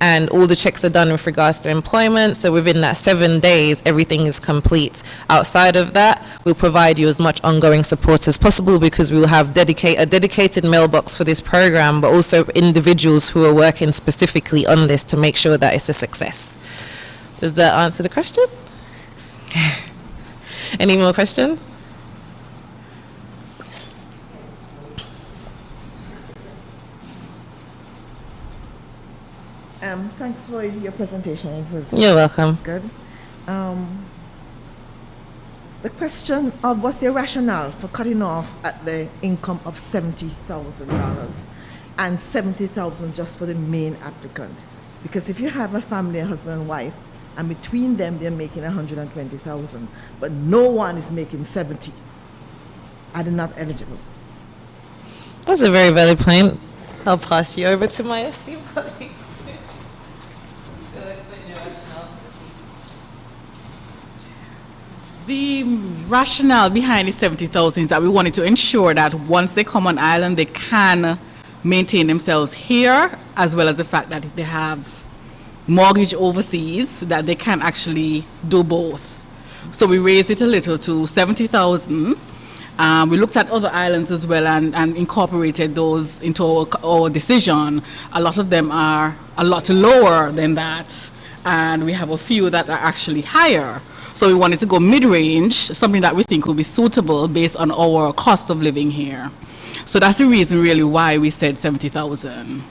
and all the checks are done with regards to employment. So within that 7 days, everything is complete. Outside of that, we'll provide you as much ongoing support as possible, because we will have a dedicated mailbox for this program, but also individuals who are working specifically on this to make sure that it's a success. Does that answer the question? Any more questions? Thanks for your presentation. It was You're welcome. good. The question of what's your rationale for cutting off at the income of $70,000 and $70,000 just for the main applicant? Because if you have a family, a husband and wife, and between them they're making $120,000, but no one is making 70, are they not eligible? That's a very valid point. I'll pass you over to my esteemed colleague. The rationale behind the 70,000 is that we wanted to ensure that once they come on island, they can maintain themselves here, as well as the fact that if they have mortgage overseas, that they can actually do both. So we raised it a little to 70,000. We looked at other islands as well and incorporated those into our decision. A lot of them are a lot lower than that, and we have a few that are actually higher. So we wanted to go mid-range, something that we think will be suitable based on our cost of living here. So that's the reason really why we said 70,000.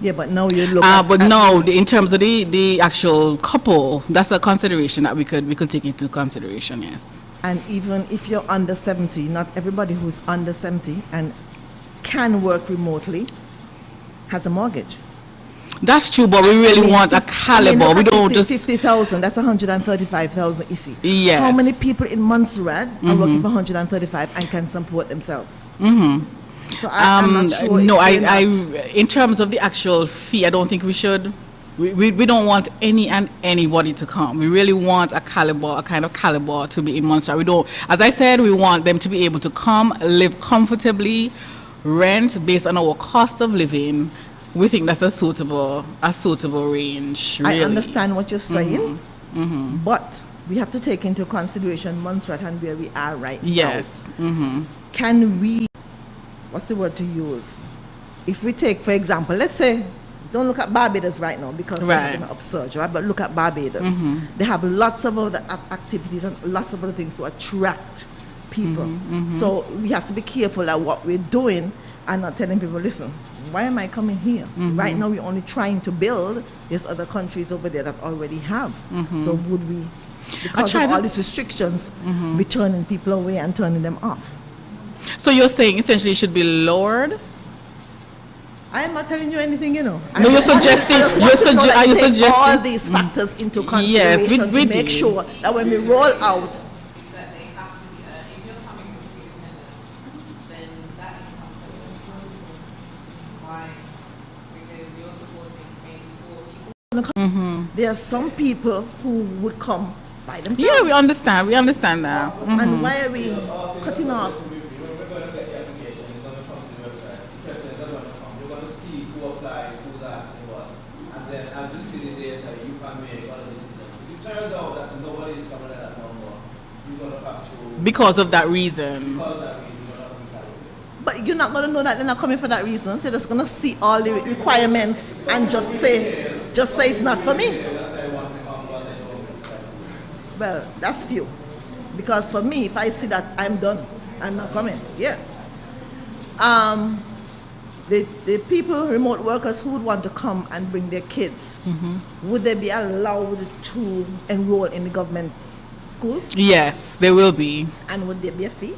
Yeah, but now you look But no, in terms of the actual couple, that's a consideration that we could take into consideration, yes. And even if you're under 70, not everybody who's under 70 and can work remotely has a mortgage. That's true, but we really want a caliber. We don't just 50,000. That's 135,000. You see. Yes. How many people in Montserrat are working for 135 and can support themselves? So I'm not sure. No, if in terms of the actual fee, I don't think we should. We don't want anybody to come. We really want a kind of caliber to be in Montserrat. We don't, as I said, we want them to be able to come, live comfortably, rent based on our cost of living. We think that's a suitable range. Really. I understand what you're saying, but we have to take into consideration Montserrat and where we are right now. Yes. Can we, what's the word to use? If we take, for example, let's say, don't look at Barbados right now because they're going to upsurge, right? But look at Barbados. They have lots of other activities and lots of other things to attract people. So we have to be careful at what we're doing and not telling people, listen, why am I coming here? Right now we're only trying to build. There's other countries over there that already have. So would we, because of all these restrictions, be turning people away and turning them off? So you're saying essentially it should be lowered? I am not telling you anything, you know. No, you're suggesting. Are you suggesting all these factors into consideration yes, we to make sure that when we roll out, that they have to be earning. If you're coming from free independence, then that income support. Why? Because you're supporting maybe 4 people. there are some people who would come by themselves. Yeah, we understand. We understand that. And why are we cutting off? As you see the data, you can make other decisions. If it turns out that nobody is coming at that number, you're going to have to... Because of that reason. Because of that reason, you're not going to calculate. But you're not going to know that they're not coming for that reason. They're just going to see all the requirements and just say it's not for me. Well, that's few. Because for me, if I see that, I'm done. I'm not coming. Yeah. The people, remote workers who would want to come and bring their kids, would they be allowed to enroll in the government schools? Yes, there will be. And would there be a fee?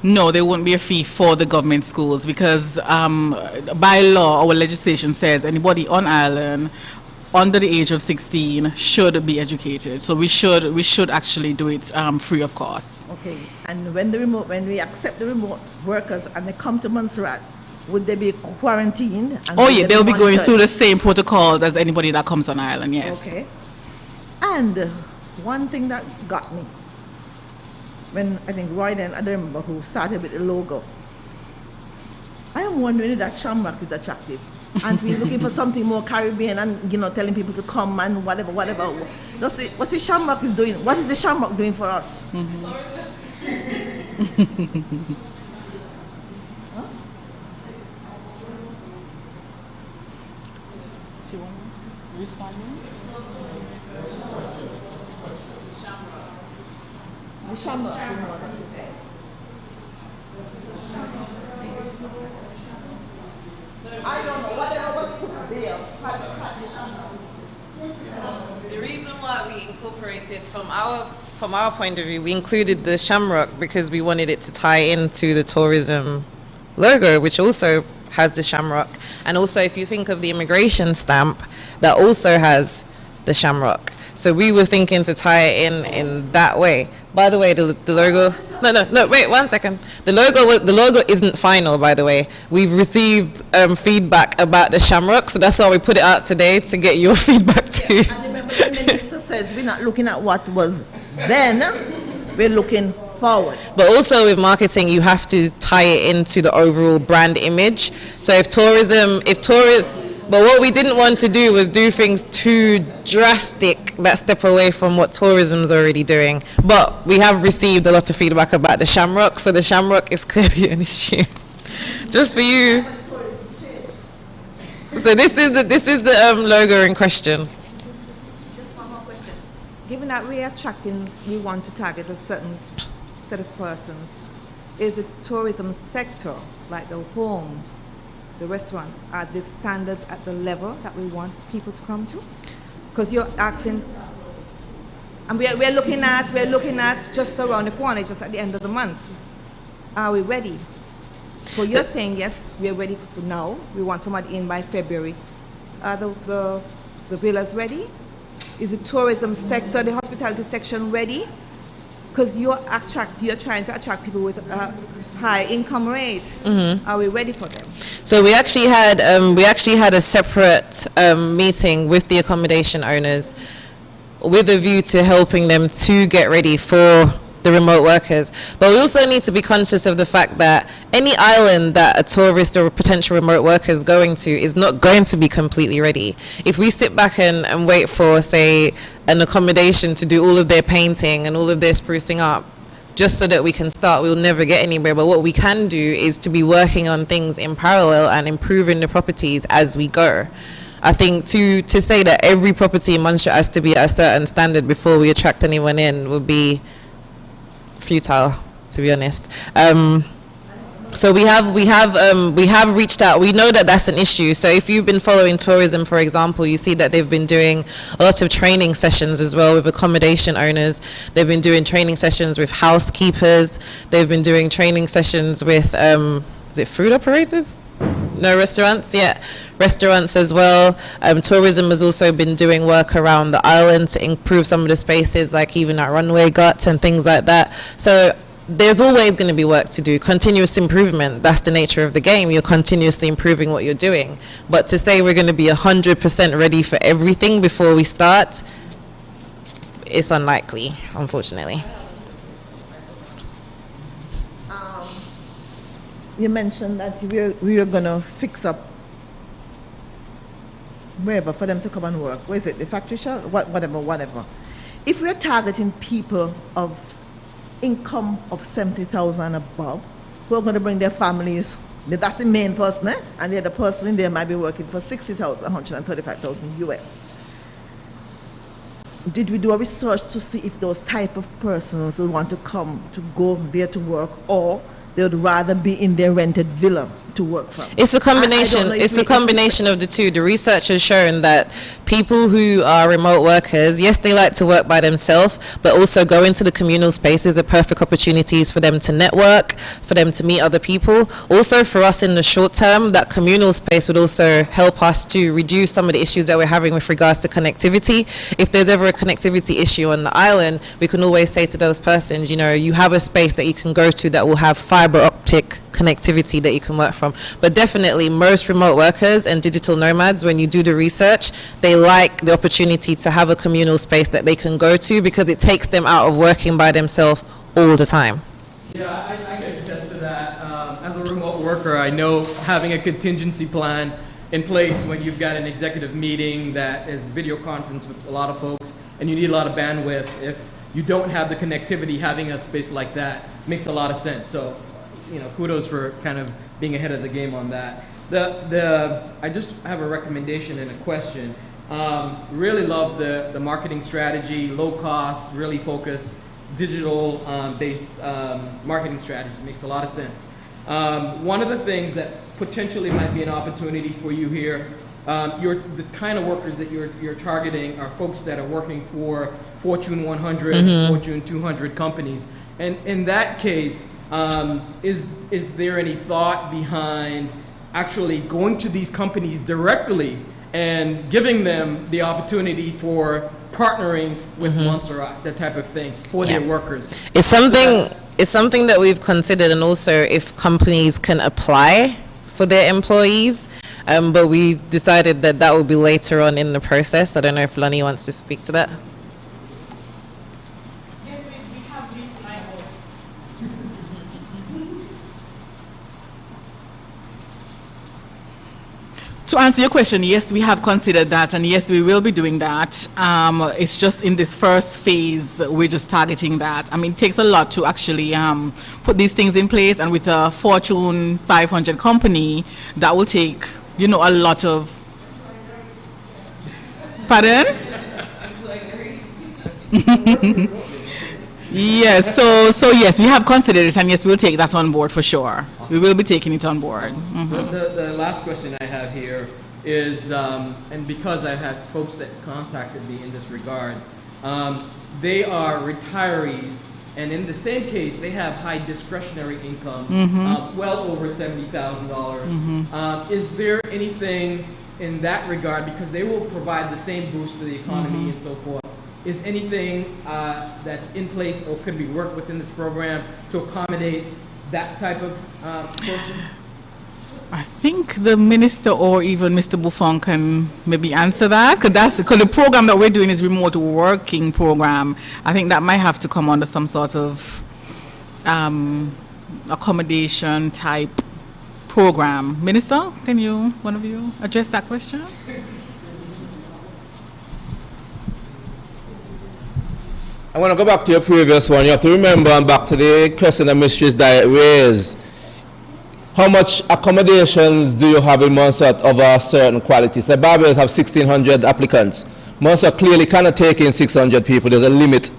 No, there won't be a fee for the government schools because by law, our legislation says anybody on island under the age of 16 should be educated. So we should actually do it free of cost. Okay. And when we accept the remote workers and they come to Montserrat, would they be quarantined? Oh yeah, they'll be going through the same protocols as anybody that comes on island, yes. Okay. And one thing that got me, when I think Roy then, I don't remember who started with the logo. I am wondering if that shamrock is attractive. And we're looking for something more Caribbean and, telling people to come and whatever. What's the shamrock is doing? What is the shamrock doing for us? Do you want to respond? The shamrock. I don't know, whatever was put there. The reason why we incorporated from our point of view, we included the shamrock because we wanted it to tie into the tourism logo, which also has the shamrock. And also, if you think of the immigration stamp, that also has the shamrock. So we were thinking to tie it in that way. By the way, the logo... No, wait, 1 second. The logo isn't final, by the way. We've received feedback about the shamrock, so that's why we put it out today, to get your feedback too. And remember, the minister says we're not looking at what was then, we're looking forward. But also with marketing, you have to tie it into the overall brand image. So but what we didn't want to do was do things too drastic that step away from what tourism's already doing. But we have received a lot of feedback about the shamrock, so the shamrock is clearly an issue. Just for you. So this is the logo in question. Just one more question. Given that we want to target a certain set of persons, is the tourism sector, like the homes, the restaurant, are the standards at the level that we want people to come to? Because you're asking, and we're looking at just around the corner, just at the end of the month. Are we ready? So you're saying, yes, we're ready for now. We want somebody in by February. Are the villas ready? Is the tourism sector, the hospitality section ready? Because you're trying to attract people with a high income rate. Are we ready for them? So we actually had a separate meeting with the accommodation owners with a view to helping them to get ready for the remote workers. But we also need to be conscious of the fact that any island that a tourist or a potential remote worker is going to is not going to be completely ready. If we sit back and wait for, say, an accommodation to do all of their painting and all of their sprucing up just so that we can start, we'll never get anywhere. But what we can do is to be working on things in parallel and improving the properties as we go. I think to say that every property in Montserrat has to be at a certain standard before we attract anyone in would be futile, to be honest. So we have reached out. We know that that's an issue. So if you've been following tourism, for example, you see that they've been doing a lot of training sessions as well with accommodation owners. They've been doing training sessions with housekeepers. They've been doing training sessions with is it food operators? No, restaurants, yeah, restaurants as well. Tourism has also been doing work around the island to improve some of the spaces, like even at runway guts and things like that. So there's always going to be work to do. Continuous improvement, that's the nature of the game. You're continuously improving what you're doing. But to say we're going to be 100% ready for everything before we start, it's unlikely, unfortunately. You mentioned that we are going to fix up wherever for them to come and work. Where is it? The factory shop? Whatever. If we're targeting people of income of 70,000 and above, who are going to bring their families, that's the main person, and the other person in there might be working for 60,000, 135,000 US. Did we do a research to see if those type of persons will want to come to go there to work, or they would rather be in their rented villa to work from? It's a combination. It's a combination of the two. The research has shown that people who are remote workers, yes, they like to work by themselves, but also go into the communal spaces are perfect opportunities for them to network, for them to meet other people. Also, for us in the short term, that communal space would also help us to reduce some of the issues that we're having with regards to connectivity. If there's ever a connectivity issue on the island, we can always say to those persons, you know, you have a space that you can go to that will have fiber optic connectivity that you can work from. But definitely most remote workers and digital nomads, when you do the research, they like the opportunity to have a communal space that they can go to because it takes them out of working by themselves all the time. Yeah, I can attest to that. As a remote worker, I know having a contingency plan in place when you've got an executive meeting that is video conference with a lot of folks and you need a lot of bandwidth, if you don't have the connectivity, having a space like that makes a lot of sense. So, you know, kudos for kind of being ahead of the game on that. I just have a recommendation and a question. Really love the marketing strategy, low cost, really focused, digital based marketing strategy. Makes a lot of sense. One of the things that potentially might be an opportunity for you here, the kind of workers that you're targeting are folks that are working for Fortune 100, Fortune 200 companies. And in that case, is there any thought behind actually going to these companies directly and giving them the opportunity for partnering with Montserrat, that type of thing, for their workers? It's something that we've considered, and also if companies can apply for their employees, but we decided that will be later on in the process. I don't know if Lonnie wants to speak to that. To answer your question, yes, we have considered that, and yes, we will be doing that. It's just in this first phase, we're just targeting that. I mean, it takes a lot to actually put these things in place, and with a Fortune 500 company, that will take, you know, a lot of... Pardon? Yes, so yes, we have considered it, and yes, we'll take that on board for sure. We will be taking it on board. The last question I have here is, and because I've had folks that contacted me in this regard, they are retirees, and in the same case, they have high discretionary income, well over $70,000. Is there anything in that regard, because they will provide the same boost to the economy and so forth, is anything that's in place or could be worked within this program to accommodate that type of person? I think the minister or even Mr. Buffon can maybe answer that, because the program that we're doing is remote working program. I think that might have to come under some sort of accommodation type program. Minister, can you, one of you, address that question? I want to go back to your previous one. You have to remember, and back to the question that Mistress Diet raised. How much accommodations do you have in Montserrat of a certain quality? So Barbados have 1,600 applicants. Montserrat clearly cannot take in 600 people. There's a limit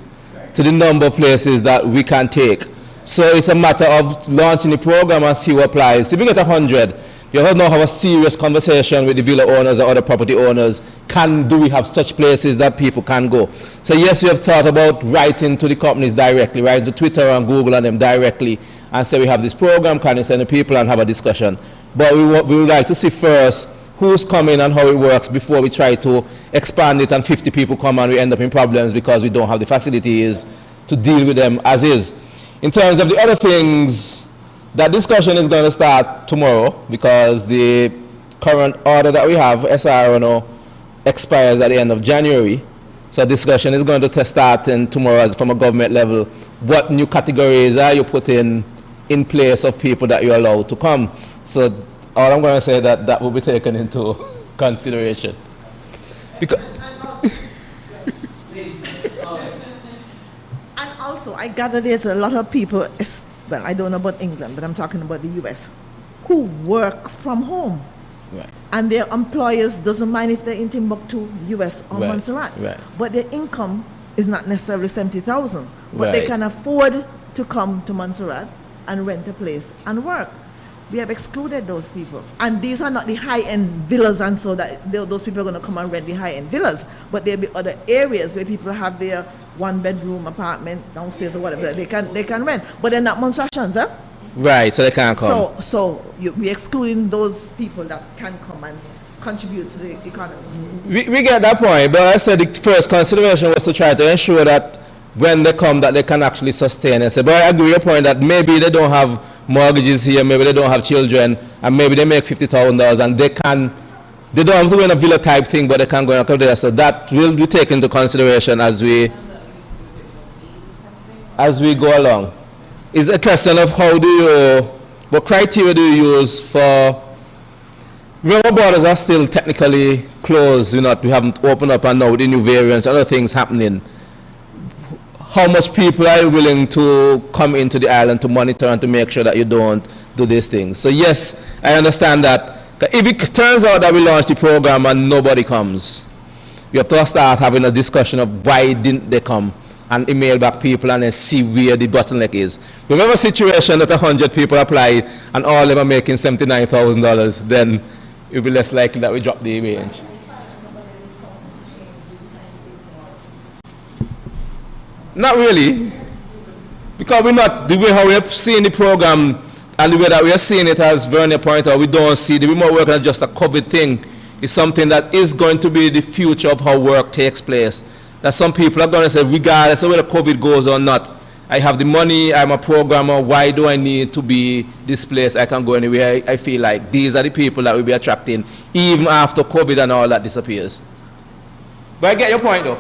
to the number of places that we can take. So it's a matter of launching the program and see what applies. If we get 100, you have now have a serious conversation with the villa owners or other property owners. Do we have such places that people can go? So yes, we have thought about writing to the companies directly, writing to Twitter and Google and them directly, and say we have this program, can you send the people and have a discussion? But we would like to see first who's coming and how it works before we try to expand it and 50 people come and we end up in problems because we don't have the facilities to deal with them as is. In terms of the other things, that discussion is going to start tomorrow because the current order that we have, SRO, expires at the end of January. So discussion is going to start tomorrow from a government level. What new categories are you putting in place of people that you're allowed to come? So all I'm going to say that will be taken into consideration. Because and also, I gather there's a lot of people, well, I don't know about England, but I'm talking about the US, who work from home. Right. And their employers doesn't mind if they're in Timbuktu, US or Right. Montserrat. Right. But their income is not necessarily 70,000. But they Right. can afford to come to Montserrat and rent a place and work. We have excluded those people. And these are not the high-end villas, and so that those people are going to come and rent the high-end villas. But there'll be other areas where people have their one-bedroom apartment downstairs or whatever. They can rent. But they're not Montserratians, huh? right, so they can't come. So we're excluding those people that can come and contribute to the economy. We get that point, but I said the first consideration was to try to ensure that when they come that they can actually sustain it. So, but I agree with your point that maybe they don't have mortgages here, maybe they don't have children, and maybe they make $50,000 and they don't have to go in a villa type thing, but they can go in a there. So that will be taken into consideration as we go along. It's a question of what criteria do you use for, remember borders are still technically closed, we haven't opened up, and now with the new variants, other things happening. How much people are willing to come into the island to monitor and to make sure that you don't do these things? So yes, I understand that. If it turns out that we launch the program and nobody comes, we have to start having a discussion of why didn't they come, and email back people and then see where the bottleneck is. If we have a situation that 100 people apply and all of them are making $79,000, then it will be less likely that we drop the range. Not really, because we're not, the way how we have seen the program and the way that we are seeing it, as Vernia pointed out, we don't see the remote work as just a COVID thing. It's something that is going to be the future of how work takes place. That some people are going to say, regardless of whether COVID goes or not, I have the money, I'm a programmer, why do I need to be this place? I can go anywhere I feel like. These are the people that will be attracting, even after COVID and all that disappears. But I get your point though.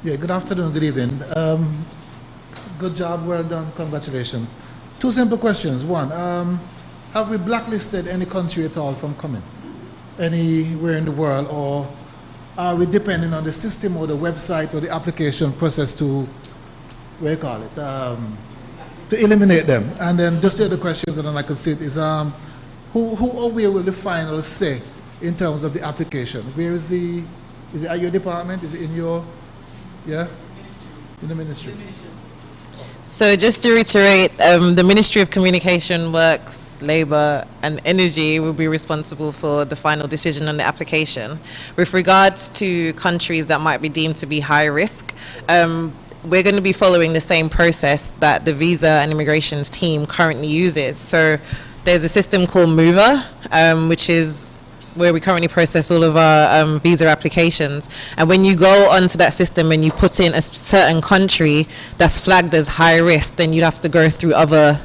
Yeah, good afternoon, good evening. Good job, well done, congratulations. Two simple questions. One, have we blacklisted any country at all from coming? Anywhere in the world, or are we depending on the system or the website or the application process to, to eliminate them? And then just the other questions, and then I could see it, is who or where will the final say in terms of the application? Where is the Is it at your department? Is it in your, yeah? In the ministry? So just to reiterate, the Ministry of Communication, Works, Labour and Energy will be responsible for the final decision on the application. With regards to countries that might be deemed to be high risk, we're going to be following the same process that the Visa and Immigrations team currently uses. So there's a system called Mover, which is where we currently process all of our visa applications. And when you go onto that system and you put in a certain country that's flagged as high risk, then you'd have to go through other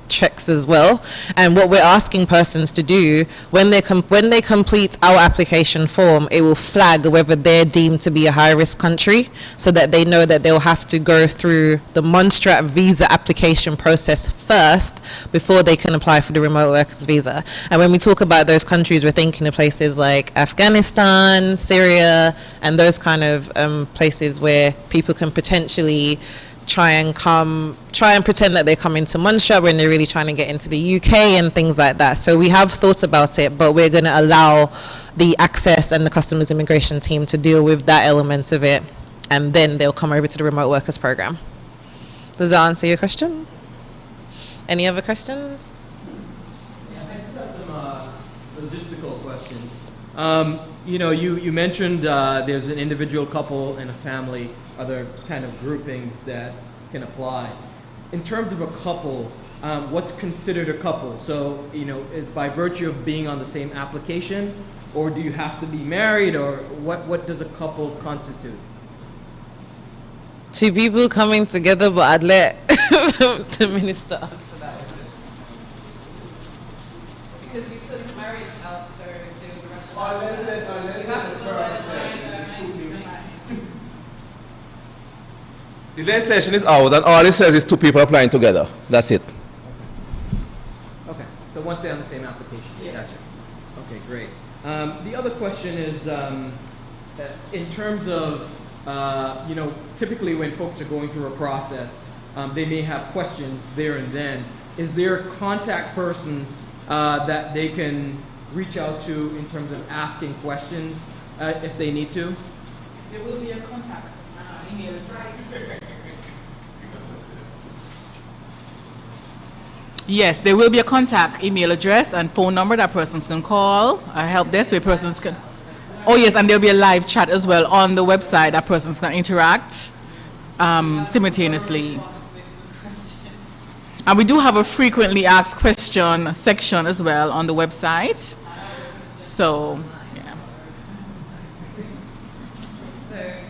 checks as well. And what we're asking persons to do, when they complete our application form, it will flag whether they're deemed to be a high risk country, so that they know that they'll have to go through the MONTSERRAT visa application process first before they can apply for the remote workers visa. And when we talk about those countries, we're thinking of places like Afghanistan, Syria, and those kind of places where people can potentially try and pretend that they're coming to Montserrat when they're really trying to get into the UK and things like that. So we have thought about it, but we're going to allow the access and the customs immigration team to deal with that element of it, and then they'll come over to the remote workers program. Does that answer your question? Any other questions? Yeah, I just have some logistical questions. You mentioned there's an individual couple and a family, other kind of groupings that can apply. In terms of a couple, what's considered a couple? So, is by virtue of being on the same application, or do you have to be married, or what does a couple constitute? Two people coming together, but I'd let the minister answer that. Because we took marriage out, so there was a rationale. The legislation is out, and all it says is two people applying together. That's it. Okay, so once they're on the same application. Yeah. Gotcha. Okay, great. The other question is, in terms of, typically when folks are going through a process, they may have questions there and then. Is there a contact person that they can reach out to in terms of asking questions if they need to? There will be a contact email address. Yes, there will be a contact email address and phone number that persons can call. A help desk where persons can. Oh yes, and there'll be a live chat as well on the website that persons can interact simultaneously. And we do have a frequently asked question section as well on the website. So, yeah. So,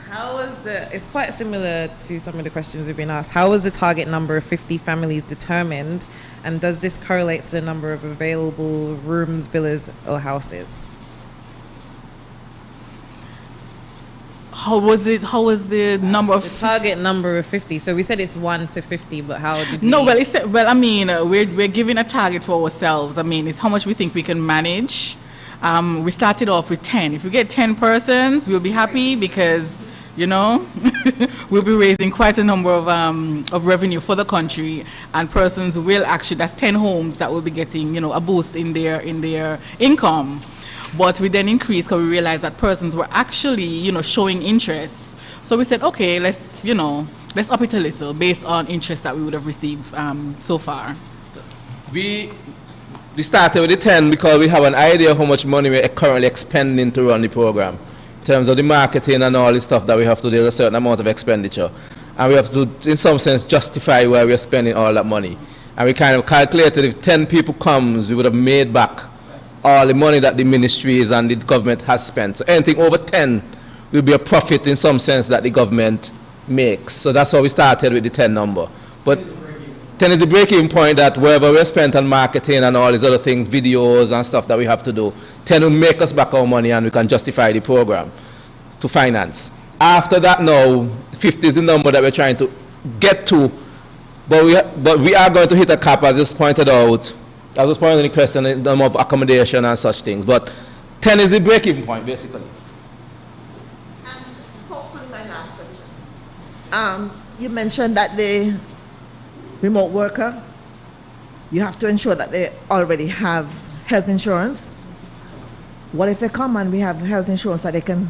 how was it's quite similar to some of the questions we've been asked. How was the target number of 50 families determined? And does this correlate to the number of available rooms, villas, or houses? How was the number of the target number of 50? So we said it's 1 to 50, but how did we... No, we're giving a target for ourselves. It's how much we think we can manage. We started off with 10. If we get 10 persons, we'll be happy because, we'll be raising quite a number of revenue for the country, and persons will actually, that's 10 homes that will be getting, a boost in their income. But we then increased because we realized that persons were actually, showing interest. So we said, okay, let's up it a little based on interest that we would have received so far. We started with the 10 because we have an idea of how much money we're currently expending to run the program. In terms of the marketing and all the stuff that we have to do, there's a certain amount of expenditure. And we have to, in some sense, justify where we're spending all that money. And we kind of calculated if 10 people comes, we would have made back all the money that the ministries and the government has spent. So anything over 10 will be a profit in some sense that the government makes. So that's how we started with the 10 number. But 10 is the break-even point that wherever we're spent on marketing and all these other things, videos and stuff that we have to do, 10 will make us back our money and we can justify the program to finance. After that now, 50 is the number that we're trying to get to, but we are going to hit a cap, as just pointed out. I was pointing the question in terms of accommodation and such things, but 10 is the break-even point, basically. And hopefully my last question. You mentioned that the remote worker, you have to ensure that they already have health insurance. What if they come and we have health insurance that they can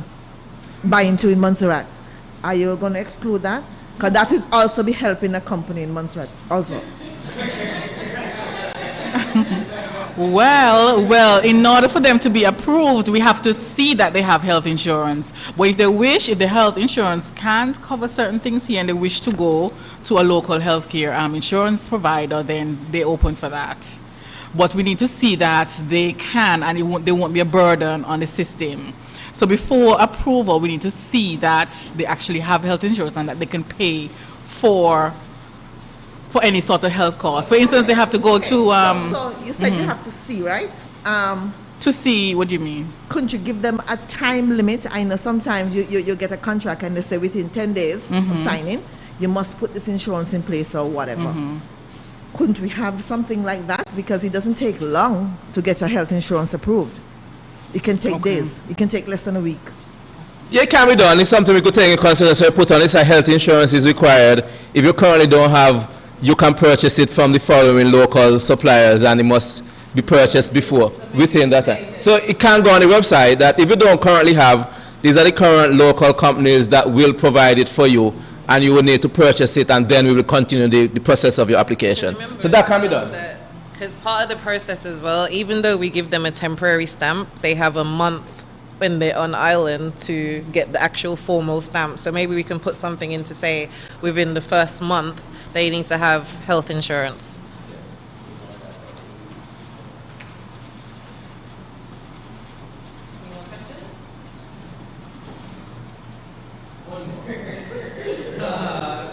buy into in Montserrat. Are you going to exclude that? Because that would also be helping a company in Montserrat also. Well, in order for them to be approved, we have to see that they have health insurance. But if they wish, if the health insurance can't cover certain things here and they wish to go to a local healthcare insurance provider, then they're open for that. But we need to see that they can, and they won't be a burden on the system. So before approval, we need to see that they actually have health insurance and that they can pay for any sort of health costs. For instance, they have to go to... so you said you have to see, right? To see, what do you mean? Couldn't you give them a time limit? I know sometimes you get a contract and they say within 10 days of signing, you must put this insurance in place or whatever. Couldn't we have something like that? Because it doesn't take long to get your health insurance approved. It can take days. It can take less than a week. Yeah, it can be done. It's something we could take into consideration. So put on this, health insurance is required. If you currently don't have, you can purchase it from the following local suppliers, and it must be purchased before, within that time. So it can go on the website that if you don't currently have, these are the current local companies that will provide it for you, and you will need to purchase it, and then we will continue the process of your application. So that can be done. Because part of the process as well, even though we give them a temporary stamp, they have a month when they're on island to get the actual formal stamp. So maybe we can put something in to say within the first month they need to have health insurance. Any more questions?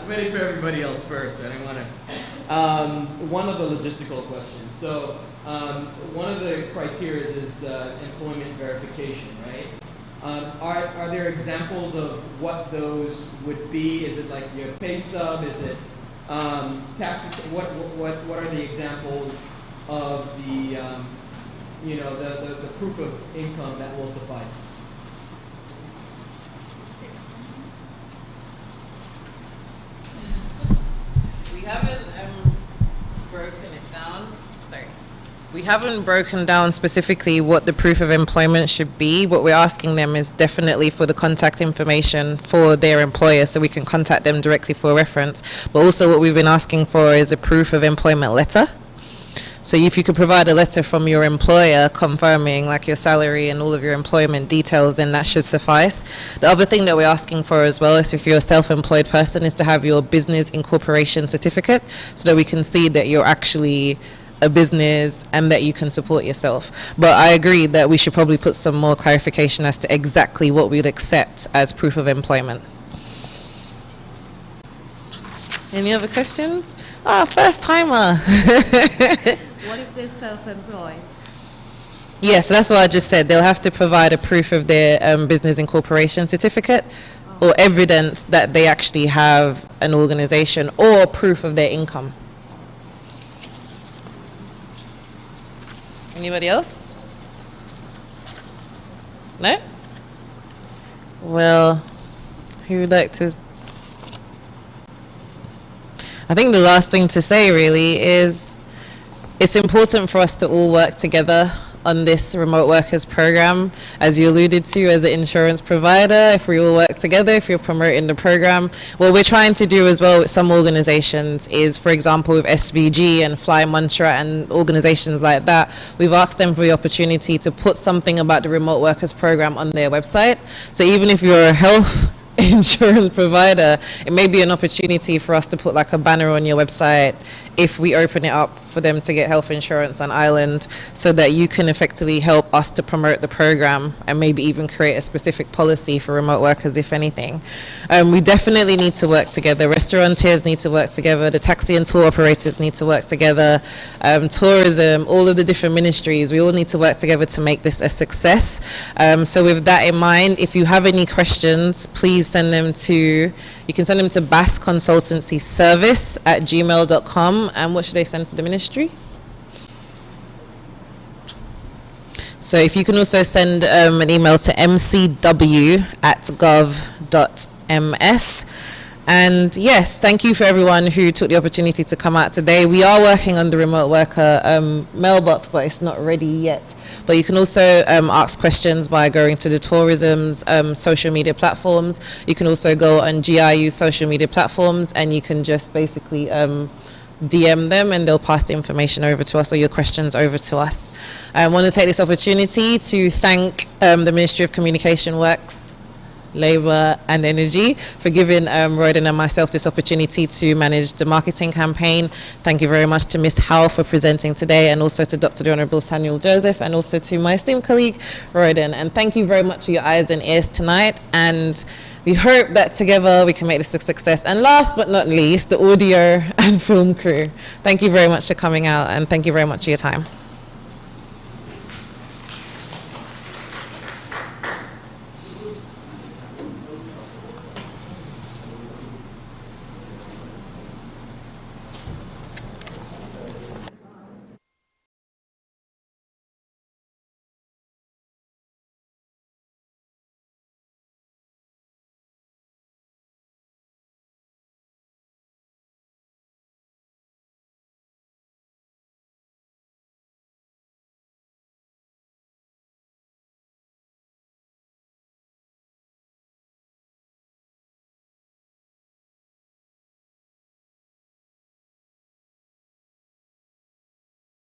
Waiting for everybody else first. I didn't want to. One of the logistical questions. So one of the criteria is employment verification, right? Are there examples of what those would be? Is it like your pay stub? Is it tax? What are the examples of the the proof of income that will suffice? We haven't broken it down. Sorry. We haven't broken down specifically what the proof of employment should be. What we're asking them is definitely for the contact information for their employer so we can contact them directly for reference. But also what we've been asking for is a proof of employment letter. So if you could provide a letter from your employer confirming like your salary and all of your employment details, then that should suffice. The other thing that we're asking for as well is if you're a self-employed person is to have your business incorporation certificate so that we can see that you're actually a business and that you can support yourself. But I agree that we should probably put some more clarification as to exactly what we'd accept as proof of employment. Any other questions? First timer. What if they're self-employed? Yes, that's what I just said. They'll have to provide a proof of their business incorporation certificate or evidence that they actually have an organization or proof of their income. Anybody else? No? Well, who would like to? I think the last thing to say really is it's important for us to all work together on this remote workers program. As you alluded to, as an insurance provider, if we all work together, if you're promoting the program, what we're trying to do as well with some organizations is, for example, with SVG and Fly Montserrat and organizations like that, we've asked them for the opportunity to put something about the remote workers program on their website. So even if you're a health insurance provider, it may be an opportunity for us to put like a banner on your website if we open it up for them to get health insurance on island, so that you can effectively help us to promote the program and maybe even create a specific policy for remote workers, if anything. We definitely need to work together. Restaurateurs need to work together. The taxi and tour operators need to work together. Tourism, all of the different ministries, we all need to work together to make this a success. So with that in mind, if you have any questions, please send them to, you can send them to basconsultancyservice@gmail.com. And what should they send for the ministry? So if you can also send an email to mcw@gov.ms. And yes, thank you for everyone who took the opportunity to come out today. We are working on the remote worker mailbox, but it's not ready yet. But you can also ask questions by going to the tourism's social media platforms. You can also go on GIU social media platforms, and you can just basically DM them, and they'll pass the information over to us, or your questions over to us. I want to take this opportunity to thank the Ministry of Communication Works, Labour and Energy for giving Royden and myself this opportunity to manage the marketing campaign. Thank you very much to Ms. Howe for presenting today, and also to Dr. the Honourable Samuel Joseph, and also to my esteemed colleague Royden. And thank you very much for your eyes and ears tonight, and we hope that together we can make this a success. And last but not least, the audio and film crew. Thank you very much for coming out, and thank you very much for your time.